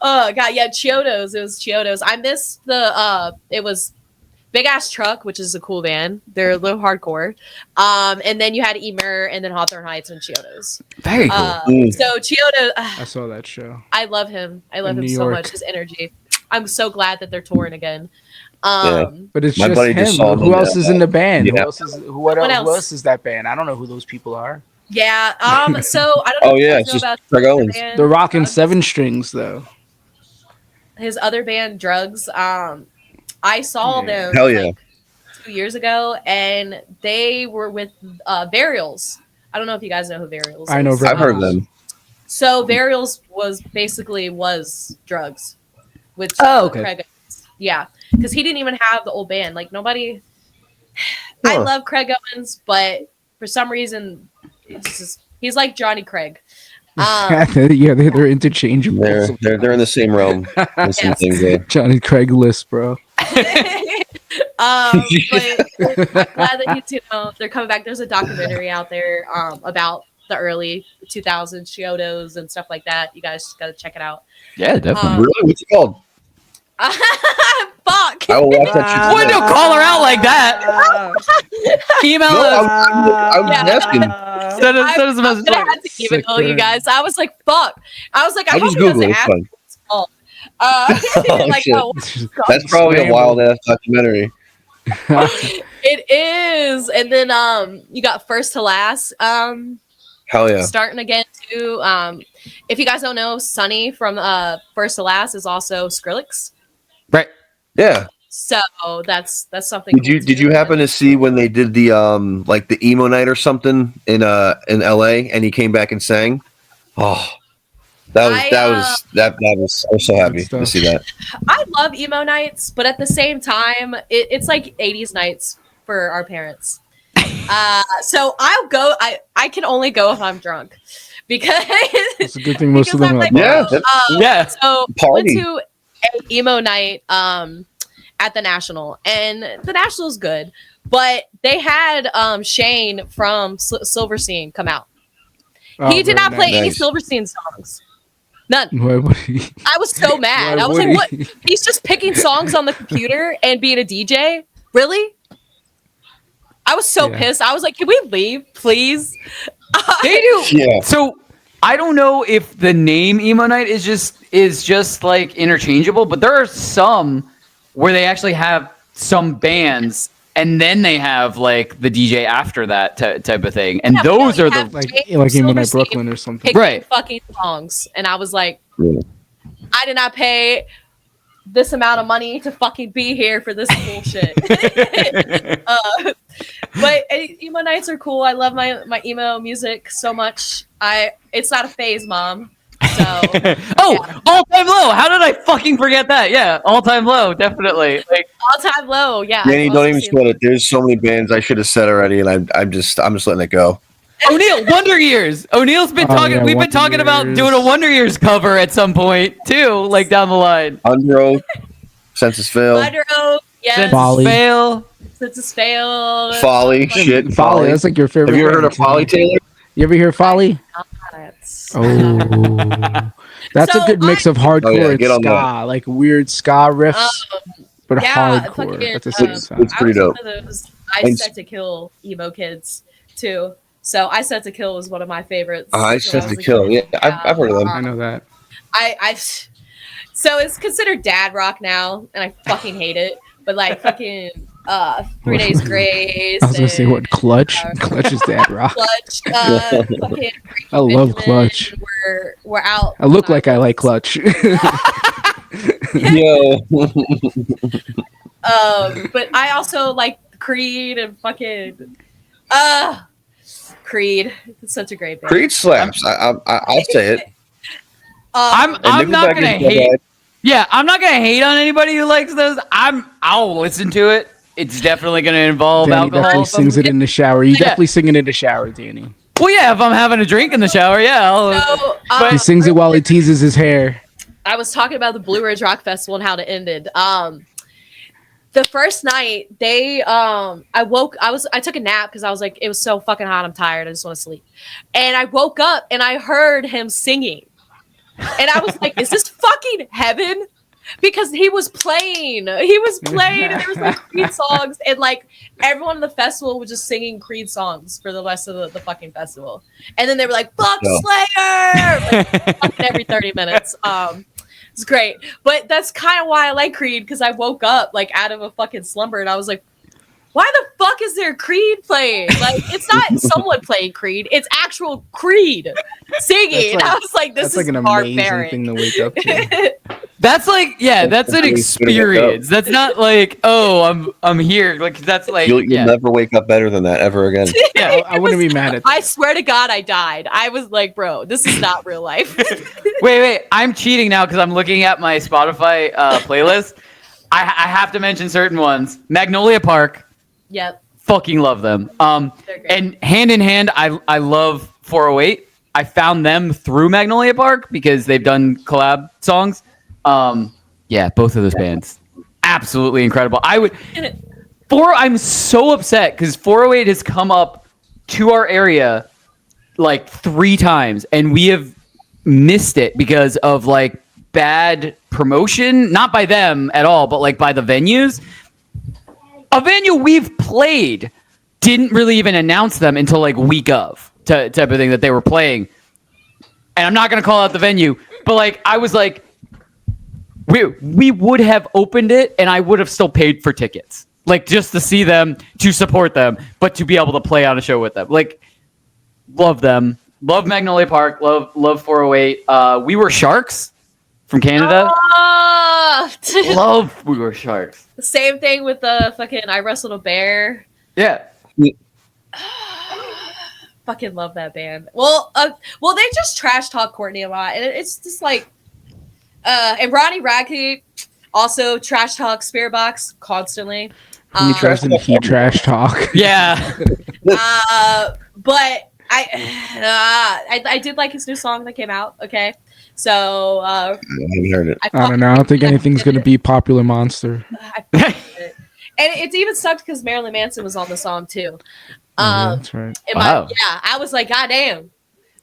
oh god, yeah, Chiodos. It was Chiodos. I missed it was Big Ass Truck, which is a cool band. They're a little hardcore. And then you had Emer, and then Hawthorne Heights and Chiodos. very cool. So Chiodos, I saw that show. I love him. I love In him New so York. much. His energy. I'm so glad that they're touring again. But it's My just buddy just saw him. them Who else is in the band? Yeah. Who else is that band? I don't know who those people are. Yeah. So I don't know. Oh if you yeah, guys it's know just about Craig his other Owens. band, The Rockin' Drugs. Seven Strings, though. His other band, Drugs. I saw them Hell yeah. like 2 years ago, and they were with Burials. I don't know if you guys know who Burials I know is. I've heard them. So Burials was Drugs, which Okay. Craig Owens. Yeah, because he didn't even have the old band. Like nobody. I Huh. love Craig Owens, but for some reason, it's just, he's like Johnny Craig. Yeah, they're interchangeable. They're in the same realm. With some Yes. things, yeah. Johnny Craig list, bro. But I'm glad that they're coming back. There's a documentary out there about the early 2000s Chiodos and stuff like that. You guys got to check it out. Yeah, definitely. Really? What's it called? Fuck. I will watch that shit. Wouldn't you call her out like that? Email No, us. I was Yeah. asking. Send us a I'm message. gonna have to email you guys. I was like, fuck. I was like, I I'll hope just he doesn't Google it. It's ask fun. me what it's called. Like, shit. oh, That's probably a wild ass documentary. it is. And then you got First to Last Hell yeah. starting again too. If you guys don't know, Sonny from First to Last is also Skrillex. Right. Yeah. So that's something. Did you happen to see when they did the like the emo night or something in LA and he came back and sang? Oh, I was so happy Good stuff. to see that. I love emo nights, but at the same time, it's like 80s nights for our parents. So I'll go. I can only go if I'm drunk because It's a good thing most of because them I'm are like, Yeah, bars. Yeah. So Party. went to an emo night at the National, and the National is good, but they had Shane from Silverstein come out. Oh, He did very not play any nice. Silverstein songs. None. Why would he? I was so mad. Why I was would like, he? what? He's just picking songs on the computer and being a DJ? Really? I was so Yeah. pissed. I was like, can we leave, please? They do. Yeah. So I don't know if the name emo night is just like interchangeable, but there are some where they actually have some bands and then they have like the DJ after that type of thing, and Yeah, but those no, are you the have Like Jake Emo Night Silverstein Brooklyn or something. picking Right. fucking songs. And I was like, Really? I did not pay this amount of money to fucking be here for this bullshit. But emo nights are cool. I love my emo music so much. It's not a phase, mom. Oh, All Time Low. How did I fucking forget that? Yeah, All Time Low, definitely. Like, All Time Low. Yeah. Danny, I've don't also even seen sweat it. There's so many bands I should have said already, and I'm just letting it go. O'Neal, Wonder Years. O'Neal's been talking. yeah, We've been Wonder talking about Years. doing a Wonder Years cover at some point too, like down the line. Under Oath, Census Fail, Under Oath. Yes. Census Folly. Fail. Census Fail. Folly, shit, Folly. That's like your favorite. Have you ever heard band, of Folly, too. Taylor? You ever hear Folly? Oh, that's So a good mix of hardcore Oh, yeah, and get on ska, like weird ska riffs, but yeah, hardcore fucking, at the same It's time. pretty I was dope. one of those I And- Set to Kill emo kids too. So I Set to Kill was one of my favorites. I when Set was to a Kill. kid. Yeah, I've heard of them. I know that. So it's considered dad rock now, and I fucking hate it. But like fucking 3 Days Grace. I was gonna say and, what Clutch. Clutch is dad rock. Clutch. Fucking I love Benjamin Clutch. We're out. I look like I like Clutch. Yo, But I also like Creed and fucking Creed. It's such a great band. Creed slaps. I'll say it. I'm And not Nickelback gonna is hate. bad. Yeah, I'm not gonna hate on anybody who likes those. I'll listen to it. It's definitely gonna involve Danny alcohol. definitely sings it in the shower. You Yeah. definitely sing it in the shower, Danny. Well, yeah, if I'm having a drink in the shower, yeah. So, He sings it while he teases his hair. I was talking about the Blue Ridge Rock Festival and how it ended. The first night I took a nap because I was like, it was so fucking hot, I'm tired, I just want to sleep. And I woke up and I heard him singing. And I was like, is this fucking heaven? Because he was playing and there was like Creed songs, and like everyone in the festival was just singing Creed songs for the rest of the fucking festival. And then they were like, fuck Yeah. Slayer, like, fucking every 30 minutes. It's great. But that's kind of why I like Creed, because I woke up like out of a fucking slumber and I was like, why the fuck is there Creed playing? Like, it's not someone playing Creed, it's actual Creed singing. That's like- I was like, this That's like is an amazing barbaric. thing to wake up to. That's like, yeah, that's an That's experience. That's not like, oh, I'm here. Like, that's like, You'll yeah. never wake up better than that ever again. Yeah. I wouldn't be mad at that. I swear to God, I died. I was like, bro, this is not real life. Wait, I'm cheating now because I'm looking at my Spotify playlist. I have to mention certain ones. Magnolia Park, Yep. fucking love them. They're great. And hand in hand, I love 408. I found them through Magnolia Park because they've done collab songs. Yeah, both of those bands, absolutely incredible. I'm so upset because 408 has come up to our area like 3 times, and we have missed it because of like bad promotion, not by them at all, but like by the venues. A venue we've played didn't really even announce them until like week of type of thing that they were playing. And I'm not gonna call out the venue, but like I was like, we would have opened it and I would have still paid for tickets, like just to see them, to support them, but to be able to play on a show with them. Like, love them, love Magnolia Park, love 408. We Were Sharks from Canada. Love We Were Sharks. Same thing with the fucking I Wrestled a Bear. Yeah. Fucking love that band. Well, they just trash talk Courtney a lot, and it's just like, and Ronnie Radke also trash talk Spirit Box constantly. He tries to trash talk. Yeah. But I did like his new song that came out. Okay, so I haven't heard it. I don't know. I don't think anything's gonna be Popular Monster. and it even sucked because Marilyn Manson was on the song too. That's right. Wow. I was like, God damn.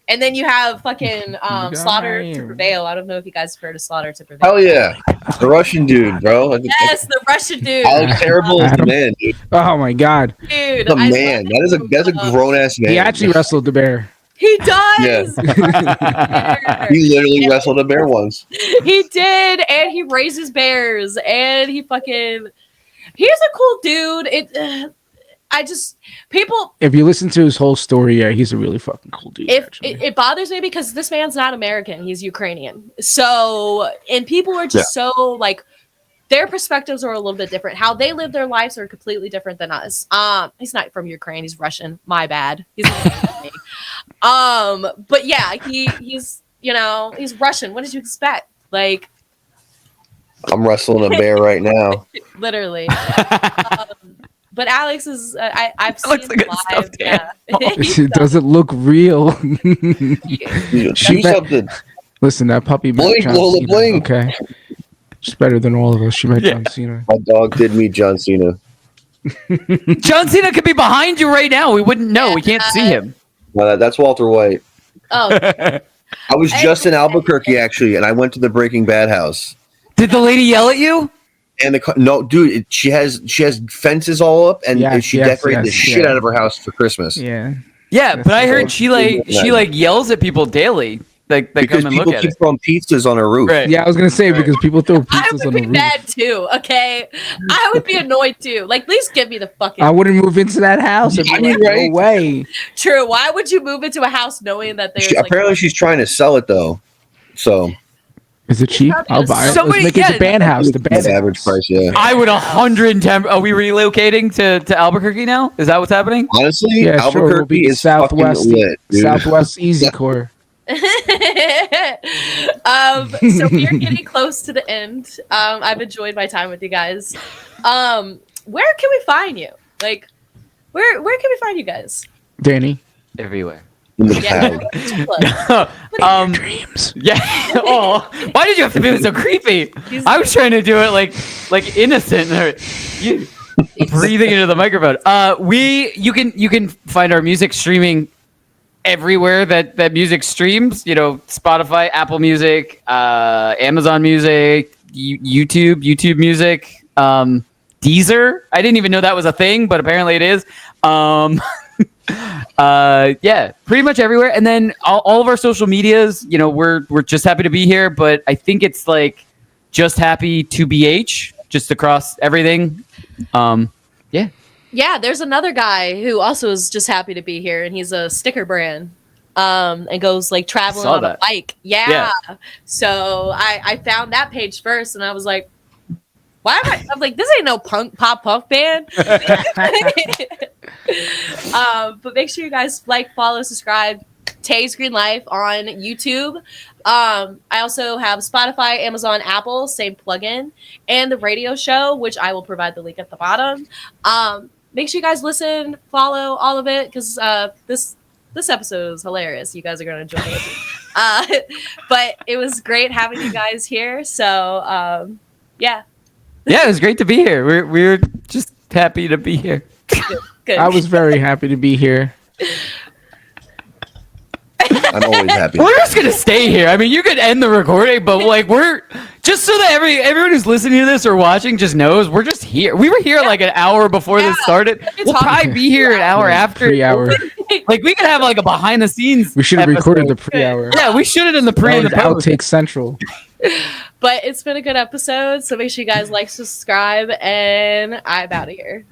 And then you have fucking Slaughter to Prevail. I don't know if you guys have heard of Slaughter to Prevail. Hell yeah, the Russian dude, bro. Yes, the Russian dude. Alex Terrible is the man, dude. Oh my God. Dude, The man. That's a grown ass man. He actually wrestled the bear. He does. He literally wrestled a bear once. He did, and he raises bears, and he's a cool dude. People. If you listen to his whole story, yeah, he's a really fucking cool dude. It bothers me because this man's not American; he's Ukrainian. So, and people are just so like, their perspectives are a little bit different. How they live their lives are completely different than us. He's not from Ukraine; he's Russian. My bad. He's me. But yeah, he's he's Russian. What did you expect? Like, I'm wrestling a bear right now. literally. But Alex is, I've seen Looks like him a live. stuffed Yeah. It doesn't look real. Do She bet- something. Listen, that puppy met Blink, John Lola, Cena. blink. Okay, she's better than all of us. She met John Cena. My dog did meet John Cena. John Cena could be behind you right now. We wouldn't know. We can't see him. No, that's Walter White. Oh, I was just in Albuquerque actually, and I went to the Breaking Bad house. Did the lady yell at you? And no, dude, she has fences all up, and she decorated the shit out of her house for Christmas. Yeah. Yeah, but I heard she yells at people daily. Like they come and look people at keep it. throwing pizzas on her roof. Right. Yeah, I was gonna say because people throw I pizzas on would the be roof. mad too. Okay, I would be annoyed too. Like, at least give me the fucking. I wouldn't move into that house. I'd be like, Right? no way. True. Why would you move into a house knowing that there's Apparently, she's trying to sell it though. So Is it cheap? I'll buy it. Somebody- Let's make it yeah. the band house. The band the average house. price, yeah. I would 110. Are we relocating to Albuquerque now? Is that what's happening? Honestly, Yeah, sure. We'll Albuquerque be is Southwest, fucking lit, dude. Southwest Easy Core. So we are getting close to the end. I've enjoyed my time with you guys. Where can we find you? Like, where can we find you guys? Danny. Everywhere. In the Yeah. cloud. Dreams. Yeah. Oh, why did you have to be so creepy? I was trying to do it like innocent. You breathing into the microphone. You can find our music streaming everywhere that music streams. Spotify, Apple Music, Amazon Music, YouTube Music, Deezer. I didn't even know that was a thing, but apparently it is. Yeah, pretty much everywhere. And then all of our social medias, we're just happy to be here, but I think it's like just happy to BH just across everything. Yeah. Yeah, there's another guy who also is just happy to be here, and he's a sticker brand. And goes like traveling on a bike. Yeah. So I found that page first, and I was like, why am I'm like, this ain't no pop punk band. But make sure you guys follow, subscribe. Taysgreenlife on YouTube. I also have Spotify, Amazon, Apple, same plugin, and the radio show, which I will provide the link at the bottom. Make sure you guys listen, follow all of it, because this episode is hilarious. You guys are going to enjoy it. But it was great having you guys here. So, yeah. Yeah, it was great to be here. We're just happy to be here. Good. I was very happy to be here. I'm always happy. We're just gonna stay here. I mean, you could end the recording, but we're just so that everyone who's listening to this or watching just knows we're just here. We were here like an hour before this started. We'll probably be here an hour after. Pre-hour. Like we could have like a behind the scenes. We should have recorded the pre-hour. Yeah, we should have done the pre and the post. Outtake Central. But it's been a good episode, so make sure you guys like, subscribe, and I'm out of here.